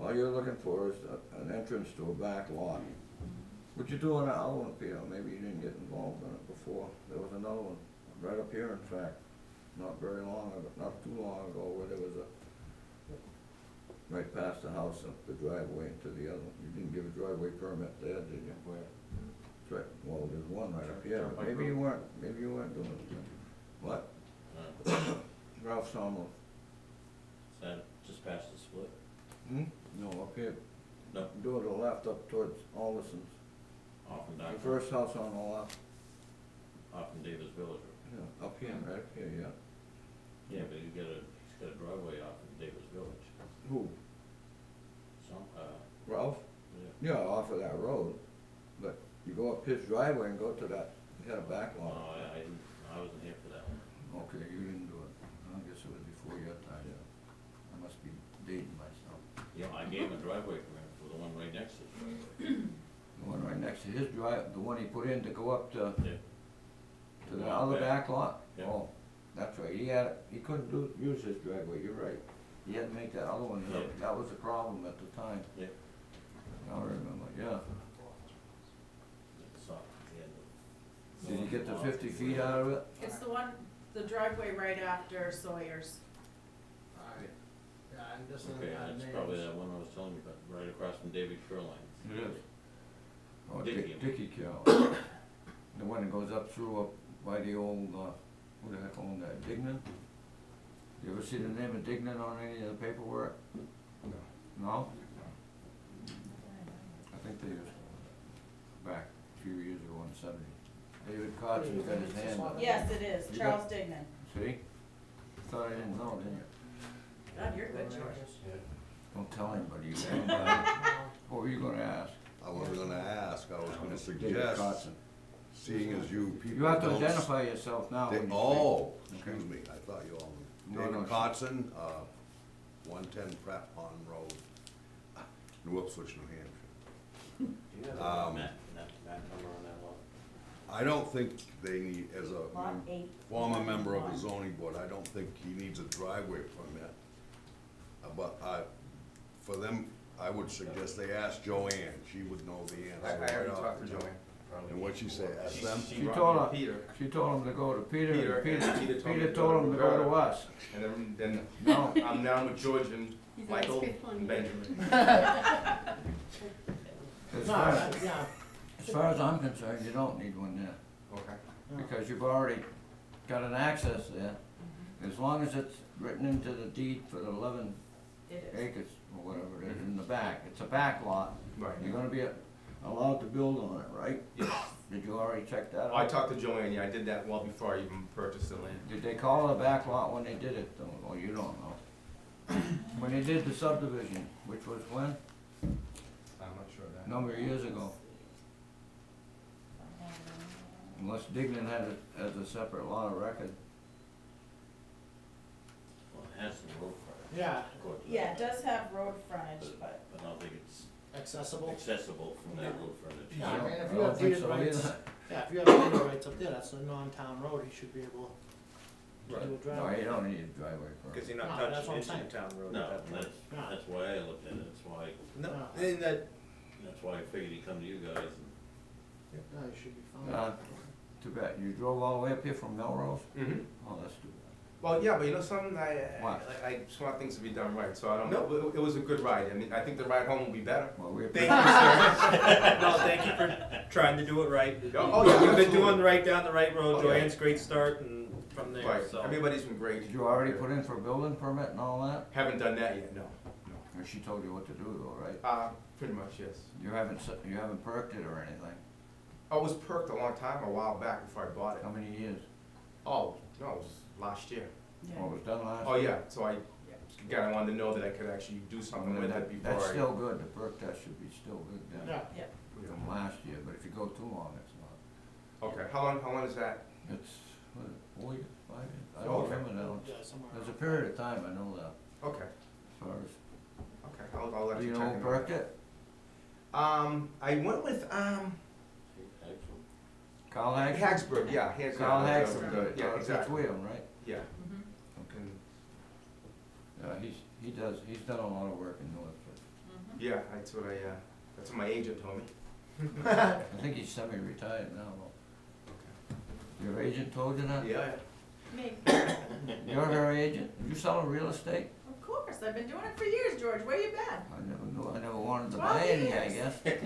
B: All you're looking for is an entrance to a back lot. What you do on that other one, Peter? Maybe you didn't get involved in it before. There was another one, right up here in fact, not very long ago, not too long ago, where there was a, right past the house, up the driveway into the other one. You didn't give a driveway permit there, did you?
D: Where?
B: That's right. Well, there's one right up here.
F: Turnpike
B: Maybe you
F: Road.
B: weren't doing it. What?
D: Uh,
B: Ralph Sawmill.
D: Is that just past the split?
B: No, up here.
D: No.
B: Do it to the left up towards Alderson's.
D: Off in
B: The
D: Dock,
B: first house on the left.
D: off in Davis Village.
B: Yeah, up here, right up here, yeah.
D: Yeah, but he's got a driveway off in Davis Village.
B: Who?
D: Some,
B: Ralph?
D: yeah.
B: Yeah, off of that road. But you go up his driveway and go to that, he had a back
D: No,
B: lot.
D: I wasn't here for that one.
B: Okay, you didn't do it. I guess it was before your time. I must be dating myself.
D: Yeah, I gave him a driveway permit for the one right next to his driveway.
B: The one right next to his drive, the one he put in to go up to,
D: Yeah.
B: to the other back lot?
D: Yeah.
B: Oh, that's right, he couldn't use his driveway, you're right. He had to make that other one,
D: Yeah.
B: that was the problem at the time.
D: Yeah.
B: I remember, yeah.
D: It's off the end of-
B: Did he get the 50 feet out of it?
G: It's the one, the driveway right after Sawyer's.
A: Alright, yeah, and this is,
D: Okay, that's probably that one I was telling you about, right across from David Shoreline.
B: It is. Oh,
D: Dickie.
B: Dickie Carroll. The one that goes up through up by the old, who the heck owned that, Dignan? You ever see the name of Dignan on any of the paperwork?
F: No.
B: No? I think they was back a few years ago in '70. David Cotton's got his hand up.
G: Yes, it is,
B: You
G: Charles
B: got-
G: Dignan.
B: See? Thought I didn't know, didn't you?
G: God, you're good, George.
B: Don't tell anybody, you know. What were you gonna ask?
H: I wasn't gonna ask, I was gonna
B: David
H: suggest,
B: Cotton.
H: seeing as you people
B: You have to
H: don't
B: identify yourself now when you speak.
H: Oh,
B: Okay.
H: excuse me, I thought you all knew.
B: No, no.
H: David Cotson, 110 Pratt Pond Road, New Ipswich, New Hampshire.
D: Do you have a map number on that lot?
H: I don't think they need, as a
G: Lot 8.
H: former member of the zoning board, I don't think he needs a driveway permit. But for them, I would suggest they ask Joanne, she would know the
F: I
H: answer.
F: already
H: right off
F: talked
H: the
F: to
H: top.
F: Joanne.
H: And what'd she say, ask them?
B: She
F: brought
B: told
F: me
B: her-
F: Peter,
B: She told him to go to Peter,
F: Peter,
B: and
F: and Peter told me
B: Peter
F: to
B: told
F: go
B: him
F: to
B: to go to
F: Roberta.
B: us.
F: and then
B: No,
F: I'm down with George and
C: He's always
F: Michael,
C: faithful and-
F: Benjamin.
B: as
A: No,
B: far as,
A: yeah,
B: as far as I'm concerned, you don't need one there,
F: Okay.
B: because you've already got an access there. As long as it's written into the deed for the 11
G: It is.
B: acres, or whatever it is, in the back, it's a back lot.
F: Right.
B: You're gonna be allowed to build on it, right?
F: Yes.
B: Did you already check that
F: I
B: out?
F: talked to Joanne, yeah, I did that well before I even purchased the land.
B: Did they call it a back lot when they did it, though? Well, you don't know. When they did the subdivision, which was when?
F: I'm not sure of that.
B: Number of years ago. Unless Dignan had it as a separate lot of record.
D: Well, it has some road frontage.
A: yeah,
D: according to
G: Yeah, it
D: that,
G: does have road frontage, but
D: But I don't think it's
A: accessible.
D: accessible from that road frontage.
A: Yeah, I mean, if
B: I
A: you
B: don't
A: have
B: think
A: deeded
B: so
A: rights,
B: either.
A: yeah, if you have deeded rights up there, that's a non-town road, he should be able to
F: Right.
A: do a
B: No,
A: driveway.
B: you don't need a driveway
E: Cause
B: permit.
E: you're
A: No,
E: not
A: that's
E: touching
A: what I'm
E: into
A: saying.
E: the town road
D: No,
E: at that
D: and
E: point.
D: that's why I looked at it,
E: No,
A: Yeah.
E: and
D: that's why I figured he'd come to you guys and.
A: No, you should be fine.
B: Too bad. You drove all the way up here from Melrose?
F: Mm-hmm.
B: Oh, that's too bad.
F: Well, yeah, but you know something,
B: What?
F: I just want things to be done right, so I don't know, it was a good ride, I mean, I think the ride home will be better.
B: Well, we
E: thank you, sir. No, thank you for trying to do it right.
F: Oh, yeah,
E: You've been
F: absolutely.
E: doing right down the right road,
F: Oh, yeah.
E: Joanne's great start, and from there,
F: Right,
E: so.
F: everybody's been great.
B: Did you already put in for a building permit and all that?
F: Haven't done that yet, no,
B: Or she told you what to do though, right?
F: pretty much, yes.
B: You haven't perked it or anything?
F: I was perked a long time, a while back before I bought it.
B: How many years?
F: Oh, no, it was last year.
B: Oh, it was done last?
F: Oh, yeah, so I wanted to know that I could actually do something with it before I.
B: That's still good, the perk test should be still good then.
A: Yeah,
B: From last year, but if you go too long, it's not.
F: Okay, how long is that?
B: It's, what, 4 years, 5 years? I
F: Oh,
B: don't
F: okay.
B: remember now.
A: yeah, somewhere.
B: There's a
A: around.
B: period of time, I know that,
F: Okay,
B: as far as,
F: okay, I'll let
B: do
F: you
B: you
F: check
B: know
F: it
B: who
F: out.
B: perked it?
F: I went with,
D: Actually,
B: Carl Hagstrom?
F: Hagsburg, yeah,
B: Carl Hagstrom did it,
F: Yeah,
B: it's
F: exactly,
B: William, right?
F: yeah.
G: Mhm.
F: And,
B: He's done a lot of work in North,
G: Mhm.
F: yeah, that's what my agent told me.
B: I think he's semi-retired now, though. Your agent told you that?
F: Yeah.
G: Me,
B: You're her agent? You selling real estate?
G: of course, I've been doing it for years, George, where you been?
B: I never knew, I never wanted to
G: 12
B: buy any, I
G: years.
B: guess.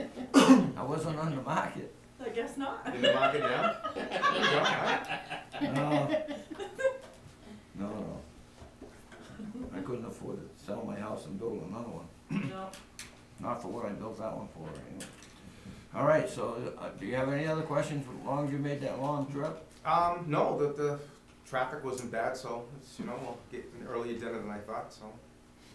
B: I wasn't on the market.
G: I guess not.
F: In the market now?
B: No. No. I couldn't afford to sell my house and build another one.
G: No.
B: Not for what I built that one for, anyway. All right, so, do you have any other questions, as long as you made that long trip?
F: No, the traffic wasn't bad, so it's, we'll get an earlier dinner than I thought, so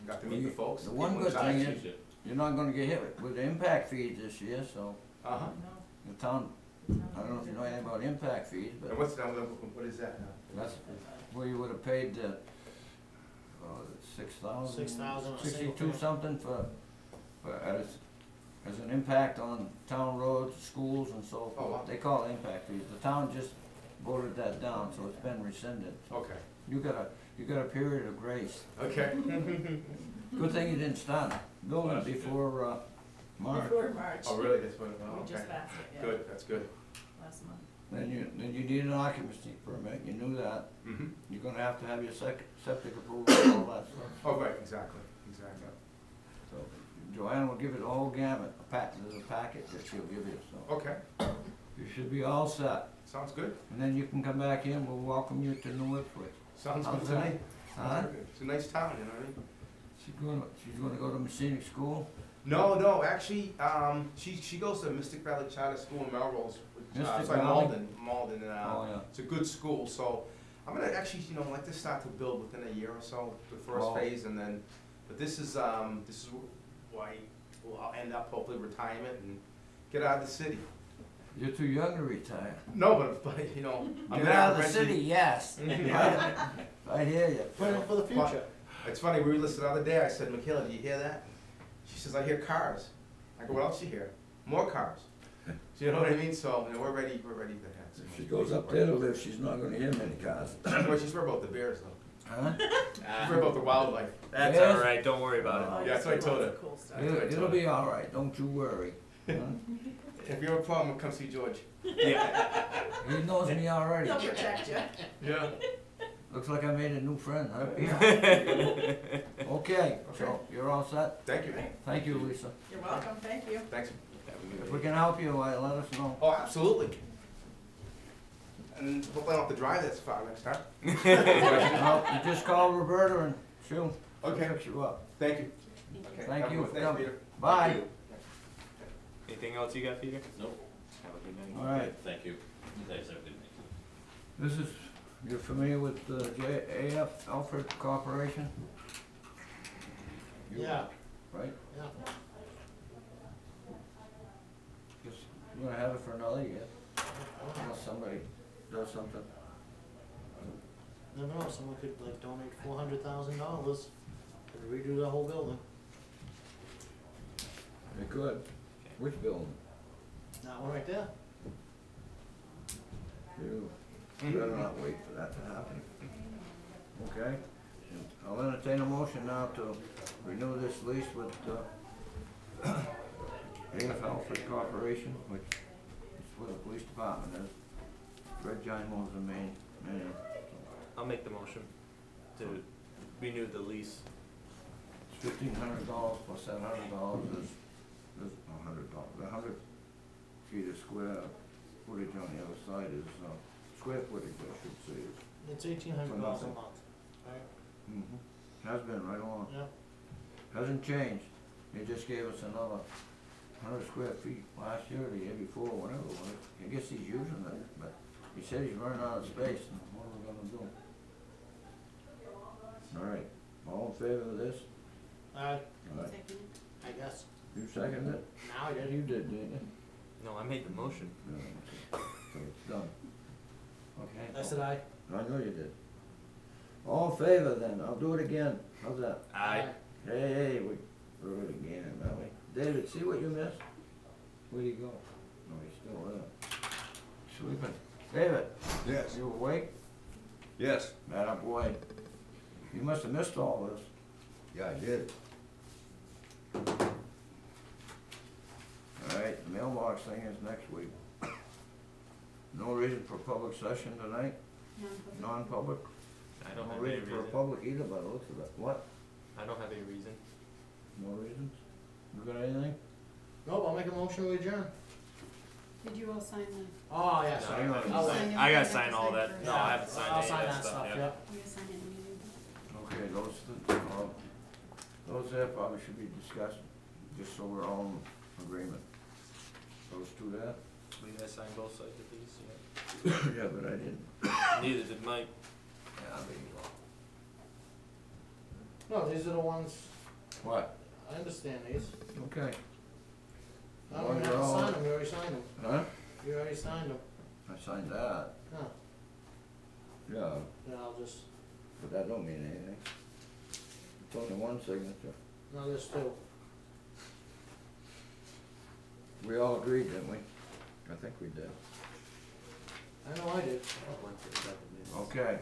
F: got to meet the folks.
B: The one good thing is, you're not gonna get hit with the impact fees this year, so
F: Uh-huh.
B: the town, I don't know if you know anything about impact fees,
F: And
B: but
F: what is that now?
B: that's where you would've paid, 6,000?
A: 6,000 a single
B: 62
A: family.
B: something for, as an impact on town roads, schools and so
F: Oh, wow.
B: forth. They call it impact fees. The town just voted that down, so it's been rescinded.
F: Okay.
B: You got a period of grace.
F: Okay.
B: Good thing you didn't start building it before, March.
G: Before March.
F: Oh, really? That's what,
G: We
F: okay.
G: just passed it, yeah,
F: Good, that's good.
G: last month.
B: Then you need an occupancy permit, you knew that.
F: Mm-hmm.
B: You're gonna have to have your septic approval and all that stuff.
F: Oh, right, exactly.
B: So Joanne will give you the whole gamut, there's a packet that she'll give you, so.
F: Okay,
B: You should be all set.
F: sounds good.
B: And then you can come back in, we'll welcome you to New Ipswich.
F: Sounds
B: How's
F: good to
B: that?
F: me.
B: Huh?
F: It's a nice town, you know what I mean?
B: She's gonna go to Messinic School?
F: No, actually, she goes to Mystic Valley Charter School in Melrose.
B: Mystic
F: Sorry,
B: Valley?
F: Malden,
B: Oh, yeah.
F: it's a good school, so I'm gonna actually, like to start to build within a year or so, the first
B: Oh.
F: phase, and then, but this is why I'll end up hopefully retirement and get out of the city.
B: You're too young to retire.
F: No, but, I'm
B: Get
F: gonna
B: out of the
F: eventually-
B: city, yes.
F: Yeah.
B: I hear you.
A: Plan for the future.
F: It's funny, we were listening the other day, I said, Michaela, do you hear that? She says, I hear cars. I go, what else you hear? More cars. So you know what I mean? So, we're ready to have some.
B: If she goes up there to live, she's not gonna hear many cars.
F: Well, she's worried about the bears though.
B: Huh?
F: She's worried about the wildlife.
E: That's
B: Yes.
E: alright, don't worry about
G: Oh,
E: it.
F: Yeah, that's what I told her.
G: lots of Cool stuff.
B: It'll be all right, don't you worry. Huh?
F: If you have a problem, come see George.
E: Yeah.
B: He knows me already.
G: They'll protect you.
F: Yeah.
B: Looks like I made a new friend, huh? Okay, so you're all set?
F: Thank you.
B: Thank you, Lisa.
G: You're welcome, thank you.
F: Thanks.
B: If we can help you, let us know.
F: Oh, absolutely. And hopefully I don't have to drive this far next time.
B: Well, you just call Roberta and she'll
F: Okay.
B: fix you up.
F: Thank you. Okay.
B: Thank
F: Have a
B: you
F: good-
B: for
F: thanks,
B: coming.
F: Peter.
B: Bye.
E: Anything else you got, Peter?
D: Nope.
E: Have a good night.
B: All right,
D: Thank you. You guys have a good night.
B: this is, you're familiar with J.A.F. Alfred Corporation? You
A: Yeah,
B: Right?
A: yeah.
B: Just, you gonna have it for another year, unless somebody does something.
A: Never know, someone could like donate $400,000 to redo the whole building.
B: They could. Which building?
A: That one right there.
B: You better not wait for that to happen. Okay? I'll entertain a motion now to renew this lease with, A.F. Alfred Corporation, which is where the police department is. Red Giant owns the main.
E: I'll make the motion to renew the lease.
B: It's $1,500 plus that $100 is $100. 100 feet of square footage on the other side is, square footage, I should say, is.
A: It's $1,800 a
B: nothing.
A: month, right?
B: Has been right along.
A: Yeah.
B: Hasn't changed. They just gave us another 100 square feet last year, or the year before, whatever it was. I guess he's using it, but he said he's running out of space, and what are we gonna do? All right, all in favor of this? All right,
A: I guess.
B: you seconded it?
A: Now I did.
B: You did, didn't you?
E: No, I made the motion.
B: No, so it's done. Okay.
A: I said aye.
B: I know you did. All in favor then, I'll do it again, how's that?
E: Aye.
B: Hey, we threw it again, that way. David, see what you missed? Where'd he go? No, he's still there. Sleeping. David,
H: Yes.
B: you awake?
H: Yes.
B: Atta boy. You must have missed all this.
H: Yeah, I did.
B: All right, mailbox mailbox thing is next week. No reason for public session tonight,
C: Non-public.
B: non-public?
E: I don't
B: No
E: have any
B: reason for a
E: reason.
B: public either by the looks of it. What?
E: I don't have any reason.
B: No reasons? You got anything?
A: Nope, I'll make a motion to adjourn.
C: Did you all sign the,
A: Oh, yeah,
E: No,
A: sorry.
B: I don't
A: I'll
C: sign
A: wait.
C: it?
E: I gotta
C: have
E: sign
C: to
E: all
C: sign
E: that.
C: first.
E: No, I haven't signed
A: I'll
E: any of
A: sign
E: that
A: that
E: stuff
A: stuff,
E: yet.
A: yeah.
C: You gotta sign it in the meeting.
B: Okay, those there probably should be discussed, just so we're all in agreement. Those two there?
E: We gotta sign both sides of these,
B: Yeah, but I didn't.
E: yeah. Neither did Mike.
B: Yeah, I mean,
A: No, these are the ones,
B: what?
A: I understand these.
B: Okay.
A: I don't even have to sign them, you already signed them.
B: Huh?
A: You already signed them.
B: I signed that.
A: Huh,
B: Yeah,
A: then I'll just,
B: but that don't mean anything. It's only one signature.
A: no, there's two.
B: We all agreed, didn't we? I think we did.
A: I know I did.
B: Okay.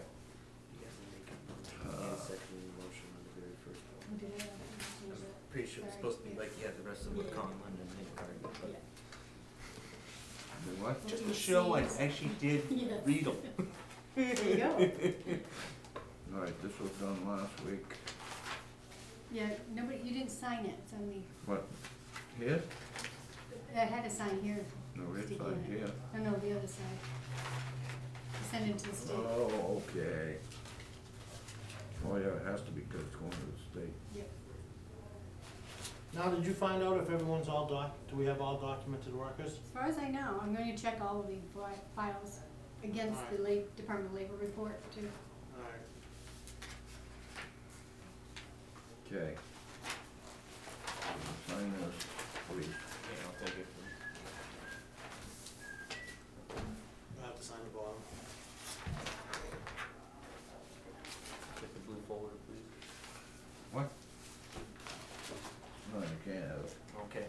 C: Who did it? Who was it?
E: Pretty sure it's supposed to be like you had the rest of them with Conlon and Nick Carter, but
B: Did what?
E: just to show I actually did
C: Yes.
E: read them.
C: There you go.
B: Alright, this was done last week.
C: Yeah, nobody, you didn't sign it, it's on me.
B: What? Here?
C: I had to sign here.
B: No, it's
C: Sticky
B: not
C: on it.
B: here.
C: Oh, no, the other side. Send it to the state.
B: Oh, okay. Oh, yeah, it has to be because it's going to the state.
C: Yep.
A: Now, did you find out if everyone's all do we have all documented workers?
C: As far as I know, I'm going to check all of the files against the Department of Labor report too.
A: Alright.
B: Okay. Sign this, please.
E: Yeah, I'll take it.
A: I have to sign the bottom.
E: Get the blue folder, please.
B: What? No, you can't have it.
E: Okay.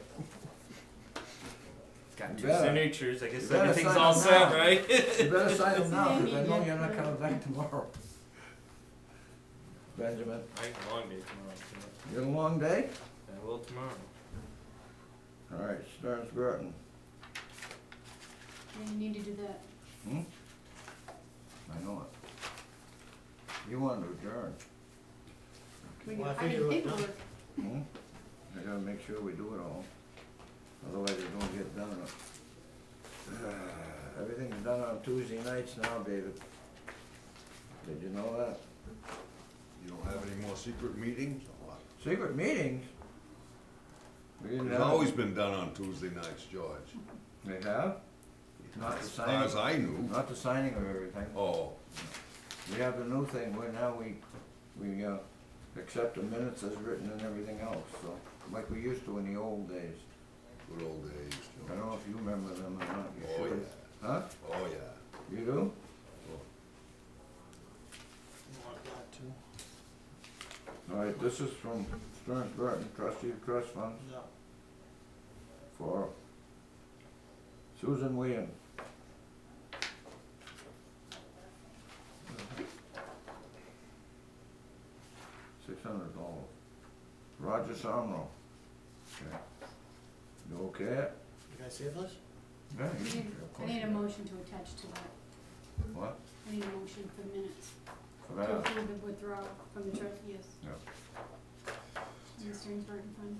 E: It's got
B: You
E: two
B: better.
E: signatures, I guess
B: You better
E: everything's
B: sign
E: all
B: them
E: set,
B: now.
E: right?
B: You better sign them now,
C: See, I
B: because I
C: need
B: know
C: that.
B: you're not coming back tomorrow. Benjamin,
E: I have a long day tomorrow, so
B: you got a long day?
E: I will tomorrow.
B: Alright, Stearns Burton.
C: And you need to do that.
B: Hmm? I know it. You wanted to adjourn.
C: We
A: Well, I
C: I need
A: figured it was
C: paperwork.
B: Hmm? I gotta make sure we do it all. Otherwise it don't get done. Everything's done on Tuesday nights now, David. Did you know that?
H: You don't have any more secret meetings or what?
B: Secret meetings? We didn't
H: It's
B: have.
H: always been done on Tuesday nights, George.
B: They have? Not the
H: As far as
B: signing,
H: I knew.
B: not the signing of everything.
H: Oh,
B: We have the new thing where now we accept the minutes as written and everything else, so, like we used to in the old days.
H: good old days,
B: I don't know
H: George.
B: if you remember them or not, you
H: Oh,
B: should.
H: yeah.
B: Huh?
H: Oh, yeah.
B: You do?
A: You want that too?
B: Alright, this is from Stearns Burton, trustee of trust funds,
A: Yeah.
B: for Susan Williams. $600. Roger Somro. Okay. You okay?
A: You guys see this?
B: Yeah.
C: I need, I need a motion to attach to that.
B: What?
C: I need a motion for the minutes.
B: For
C: To
B: that?
C: approve the withdrawal from the trust, yes.
B: Yeah.
C: In the Stearns Burton Fund.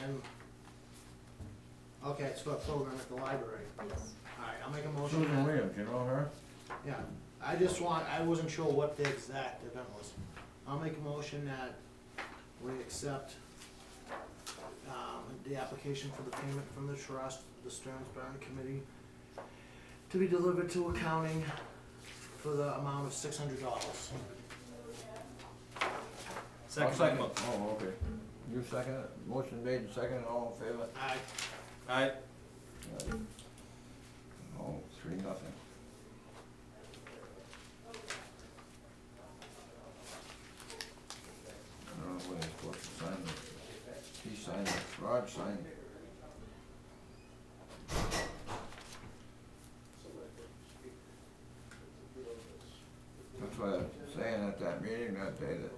A: And, okay, it's for a program at the library.
C: Yes.
A: Alright, I'll make a motion.
B: Susan
A: that-
B: Williams, you know her?
A: Yeah, I wasn't sure what the exact event was. I'll make a motion that we accept, the application for the payment from the trust, the Stearns Burton Committee, to be delivered to accounting for the amount of $600.
B: I'll second. Oh, okay. You second it? Motion made and seconded, all in favor?
E: Alright,
B: Oh, 3-0. I don't know whether he's supposed to sign it. He signed it, Rod signed it. That's why I'm saying at that meeting that day that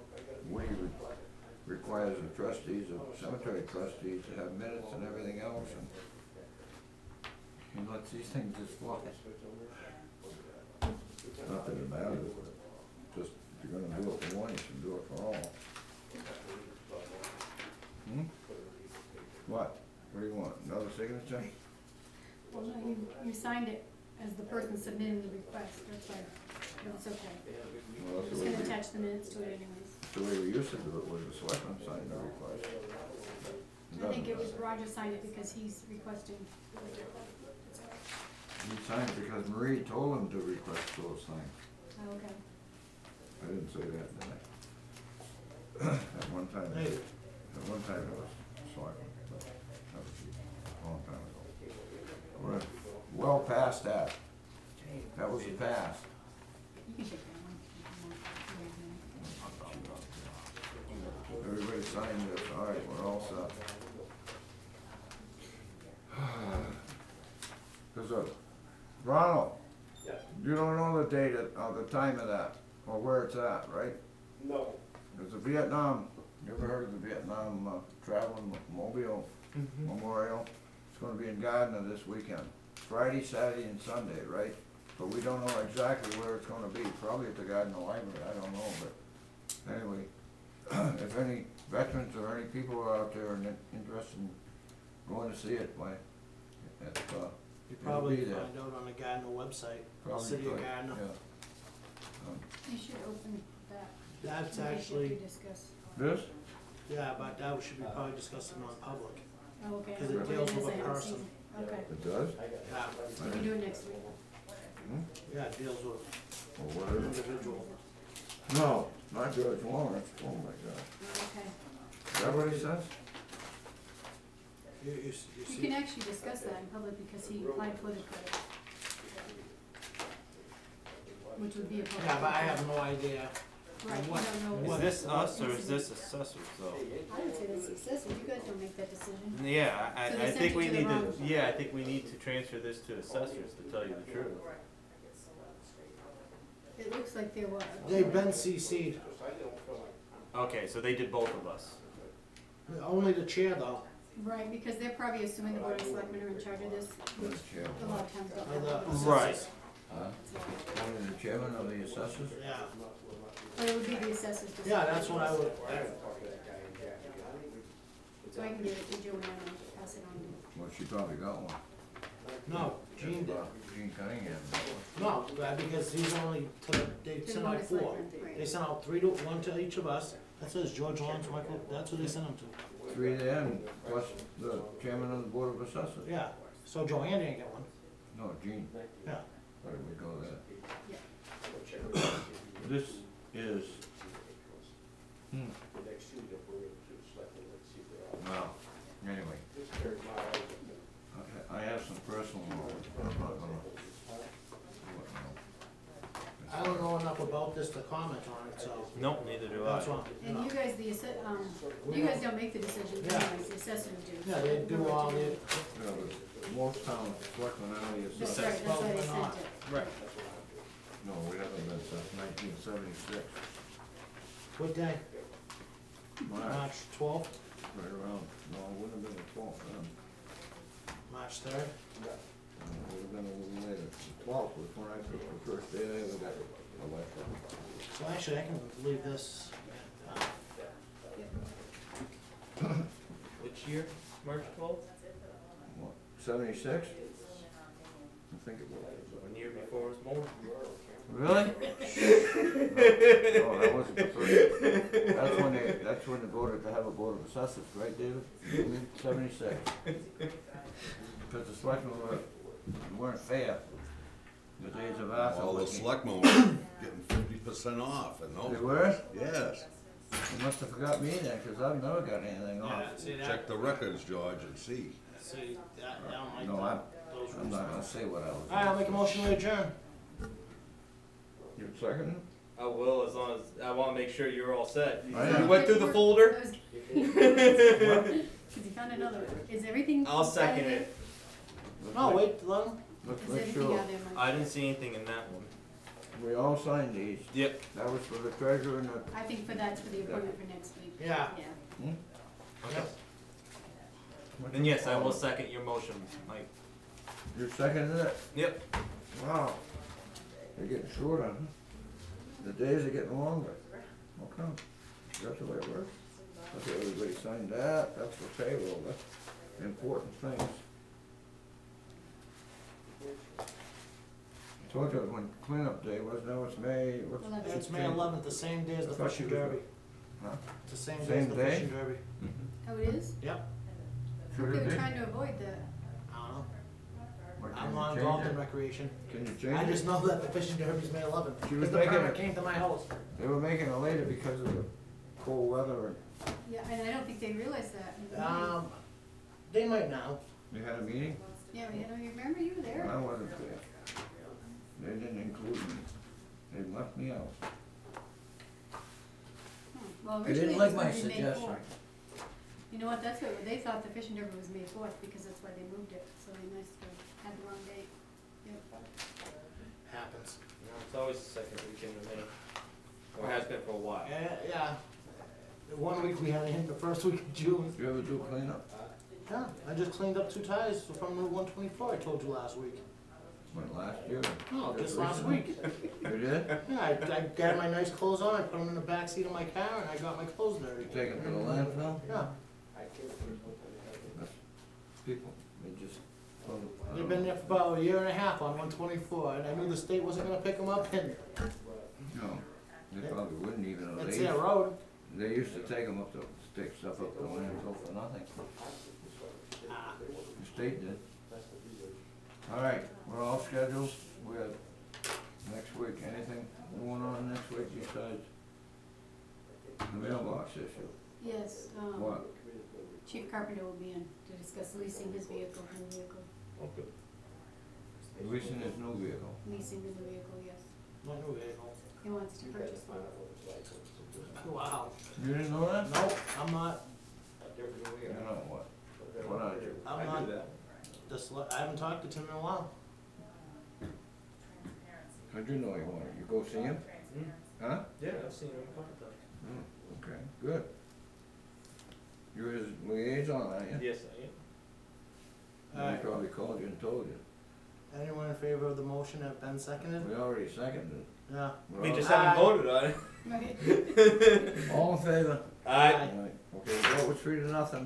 B: Woody requires the trustees, of cemetery trustees, to have minutes and everything else, and He lets these things just fly.
H: Not that it matters, just if you're gonna do it for one, you should do it for all.
B: What? What do you want, another signature?
C: Well, no, you signed it as the person submitting the request, that's why, no, it's okay.
B: Well,
C: I'm
B: that's
C: just
B: the way
C: gonna
B: we-
C: attach the minutes to it anyways.
B: the way we used to do it was the selectmen signed the request.
C: I think it was Roger signed it because he's requesting.
B: He signed it because Marie told him to request those things.
C: Oh, okay.
B: I didn't say that, did I? At one time,
A: Hey.
B: it was selectmen, but that was a long time ago. We're well past that. That was the past.
C: You can take that one.
B: Everybody signed this, all right, we're all set. Cause, Ronald, you don't know the date of the time of that, or where it's at, right?
I: No.
B: There's a Vietnam, you ever heard of the Vietnam Traveling Mobile Memorial? It's gonna be in Gardner this weekend, Friday, Saturday, and Sunday, right? But we don't know exactly where it's gonna be, probably at the Gardner Library, I don't know, but anyway, if any veterans or any people are out there and interested in going to see it, why, it's,
A: You
B: it'll
A: probably
B: be there.
A: find out on the Gardner website,
B: Probably
A: City of
B: could,
A: Gardner.
B: yeah.
C: You should open that.
A: That's
C: in case you
A: actually,
C: have to discuss.
B: This?
A: yeah, but that should be probably discussed in non-public.
C: Oh, okay.
A: 'Cause it
C: What
A: deals
C: is
A: with a
C: I haven't
A: person.
C: seen it. Okay,
B: It does?
A: Yeah,
C: we can do it next week.
A: yeah, it deals with
B: Or what
A: an
B: is it?
A: individual.
B: No, not George Lawrence, oh my God.
C: Okay.
B: Is that what he says?
A: You
C: You
A: see,
C: can actually discuss that in public because he applied politically. Which would be a public.
A: yeah, but I have no idea.
C: Right, you
A: what-
C: don't know.
E: Is this us or is this assessors though?
C: I would say that's successful, you guys don't make that decision.
E: Yeah,
C: So they
E: I
C: sent
E: think
C: it
E: we
C: to the
E: need to,
C: wrong-
E: yeah, I think we need to transfer this to assessors, to tell you the truth.
C: It looks like there were.
A: They've been CC'd,
E: Okay, so they did both of us.
A: only the chair though.
C: Right, because they're probably assuming the board of selectmen are in charge of this, which
B: chair.
C: a lot of towns don't
A: Or the
C: have.
A: assessors.
B: Huh? Only the chairman of the assessors?
A: Yeah,
C: But it would be the assessors. decision.
A: yeah, that's what I would,
C: So I can give it to Joanne and pass it on to you.
B: Well, she probably got one.
A: no, Gene did.
B: Gene Cunningham got one.
A: No, because he's only, they
C: To the
A: sent
C: board
A: out
C: of
A: 4.
C: selectmen.
A: They sent out one to each of us. That says George Lawrence, Michael, that's who they sent them to.
B: 3 there, and plus the chairman of the board of assessors.
A: Yeah, so Joanne didn't get one.
B: No, Gene,
A: Yeah.
B: where did we go there?
C: Yeah.
B: This is, well, anyway. I have some personal knowledge, but I'm not gonna.
A: I don't know enough about this to comment on it, so
E: Nope, neither do I.
A: that's why.
C: And you guys, you guys don't make the decisions,
A: Yeah.
C: anyways, the assessors do.
A: Yeah, they do all the,
B: Yeah, but most towns, selectmen are the
C: That's
B: assessors.
C: right, that's why they
A: Well,
C: sent
A: we're not.
C: it.
E: Right.
B: No, we haven't been since 1976.
A: what day?
B: March,
A: March 12th,
B: right around, no, it wouldn't have been the 12th then.
A: March 3rd?
B: It would have been a little later. The 12th was when I took the first day I ever got elected.
A: So actually, I can leave this.
E: Which year? March 12th?
B: What, 76? I think it was.
E: 1 year before I was born.
B: Really? No, that wasn't the first. That's when they voted to have a board of assessors, right, David? 76. Because the selectmen weren't fair. The days of Arthur.
H: All the
B: like-
H: selectmen were getting 50% off and
B: They
H: those.
B: were?
H: Yes,
B: They must have forgot me then, because I've never got anything off.
A: See that?
H: check the records, George, and see.
A: See, that, down like
B: No,
A: that. Those
B: I'm not
A: rules.
B: gonna say what I was.
A: Alright, I'll make a motion to adjourn.
B: You second?
E: I will, as long as, I wanna make sure you're all set.
B: I am.
E: You went through the folder?
C: Cause you found another one. Is everything?
E: I'll second
C: out of there?
E: it.
A: No, wait, let him.
B: Let's
C: Is
B: make
C: everything
B: sure.
C: out there, Mike?
E: I didn't see anything in that one.
B: We all signed these.
E: Yep.
B: That was for the treasurer and the,
C: I think that's for the appointment for next week.
A: Yeah.
C: Yeah.
E: Okay. Then yes, I will second your motion, Mike.
B: You seconded it?
E: Yep.
B: Wow. They're getting shorter, huh? The days are getting longer. How come? That's the way it works. Okay, everybody signed that, that's for payroll, that's important things. I told you when cleanup day was, now it's May, what's?
C: 11th.
A: It's May 11th, the same day as the
B: I thought
A: fishing
B: you was-
A: derby.
B: Huh?
A: It's the same day
B: Same
A: as the
B: day?
A: fishing derby.
C: Oh, it is?
A: Yep.
B: Should
C: They
B: it
C: were
B: be?
C: trying to avoid that.
A: I don't know.
B: What, can
A: I'm
B: you
A: not
B: change
A: involved
B: it?
A: in recreation.
B: Can you
A: I
B: change
A: just
B: it?
A: know that the fishing derby's May 11th.
B: She was
A: Because the
B: making
A: permit
B: it-
A: came to my house.
B: They were making it later because of the cold weather and
C: Yeah, and I don't think they realized that. in the meeting.
A: They might now.
B: you had a meeting?
C: Yeah, but you know, you remember you were there?
B: I wasn't there. They didn't include me. They left me out.
C: Well,
B: They
C: originally
B: didn't
C: it
B: like
C: was
B: my
C: gonna be May
B: suggestion.
C: 4th. You know what, that's what, they thought the fishing derby was May 4th, because that's why they moved it, so they must have had the wrong date. Yep.
A: Happens.
E: No, it's always the second weekend of May. Or has been for a while.
A: Yeah. 1 week we had it in the first week of June.
B: Did you ever do cleanup?
A: Yeah, I just cleaned up 2 tires from Route 124, I told you last week.
B: Went last year?
A: No, just last week.
B: You did?
A: Yeah, I got my nice clothes on, I put them in the back seat of my car, and I got my clothes dirty.
B: You take them to the landfill?
A: Yeah,
B: People, they just.
A: they've been there for about a year and a half on 124, and I knew the state wasn't gonna pick them up, and
B: No, they probably wouldn't even.
A: it's their road.
B: They used to take them up to, stick stuff up the landfill for nothing.
A: Ah,
B: The state did. All right, we're all scheduled. We have next week, anything going on next week besides the mailbox issue?
C: Yes,
B: What?
C: Chief Carpenter will be in to discuss leasing his vehicle, new vehicle,
B: Leasing his new vehicle.
C: leasing the new vehicle, yes.
A: my new vehicle.
C: He wants to purchase one.
A: Wow.
B: You didn't know that?
A: Nope, I'm not,
B: You know what? What are you?
A: I'm not, I haven't talked to Tim in a while.
B: How'd you know he wanted? You go see him? Huh?
E: Yeah, I've seen him a couple times.
B: Okay, good. You're his liaison, aren't you?
E: Yes, I am.
B: He
A: Alright.
B: probably called you and told you.
A: Anyone in favor of the motion that Ben seconded?
B: We already seconded it.
A: Yeah.
B: We're
E: We
B: all-
E: just haven't voted on it.
C: Right.
B: All in favor?
E: Aye.
B: Alright, okay, vote was 3-0.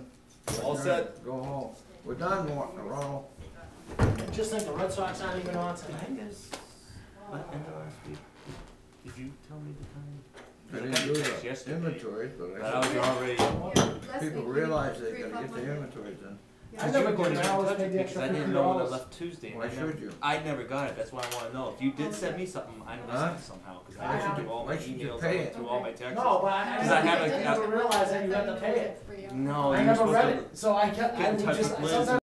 E: All set.
B: Go home. We're done, Ronald.
A: I just think the Red Sox aren't even on tonight.
E: Did you tell me the time?
B: I didn't do the
E: Yesterday.
B: inventories, but
E: That I
B: I
E: was
B: said,
E: already,
C: Last
B: people
C: week we
B: realize
C: did
B: they
C: 3
B: gotta
C: o'clock
B: get the
C: Monday.
B: inventories in.
C: Yeah.
A: I never
E: you
A: get
E: in
A: it. I
E: touch
A: always
E: with
A: paid the
E: me
A: extra
E: because I didn't know when I
A: $50.
E: left Tuesday. and
B: Why
E: I never-
B: should you?
E: I never got it, that's why I wanna know. If you did send me something, I missed
B: Huh?
E: it somehow, cause
A: Why
E: I
A: should
E: went
A: you-
E: through all
B: why
E: my
B: should you
E: emails,
B: pay
E: I went
B: it?
E: through all my texts.
A: No, but I
E: Because I
A: never
E: haven't-
A: realized that you had to pay it.
C: For you.
E: No,
A: I
E: you're
A: never
E: supposed
A: read
E: to
A: it, so I kept,
E: get
A: I
E: in
A: would
E: touch
A: just,
E: with Liz
A: sometimes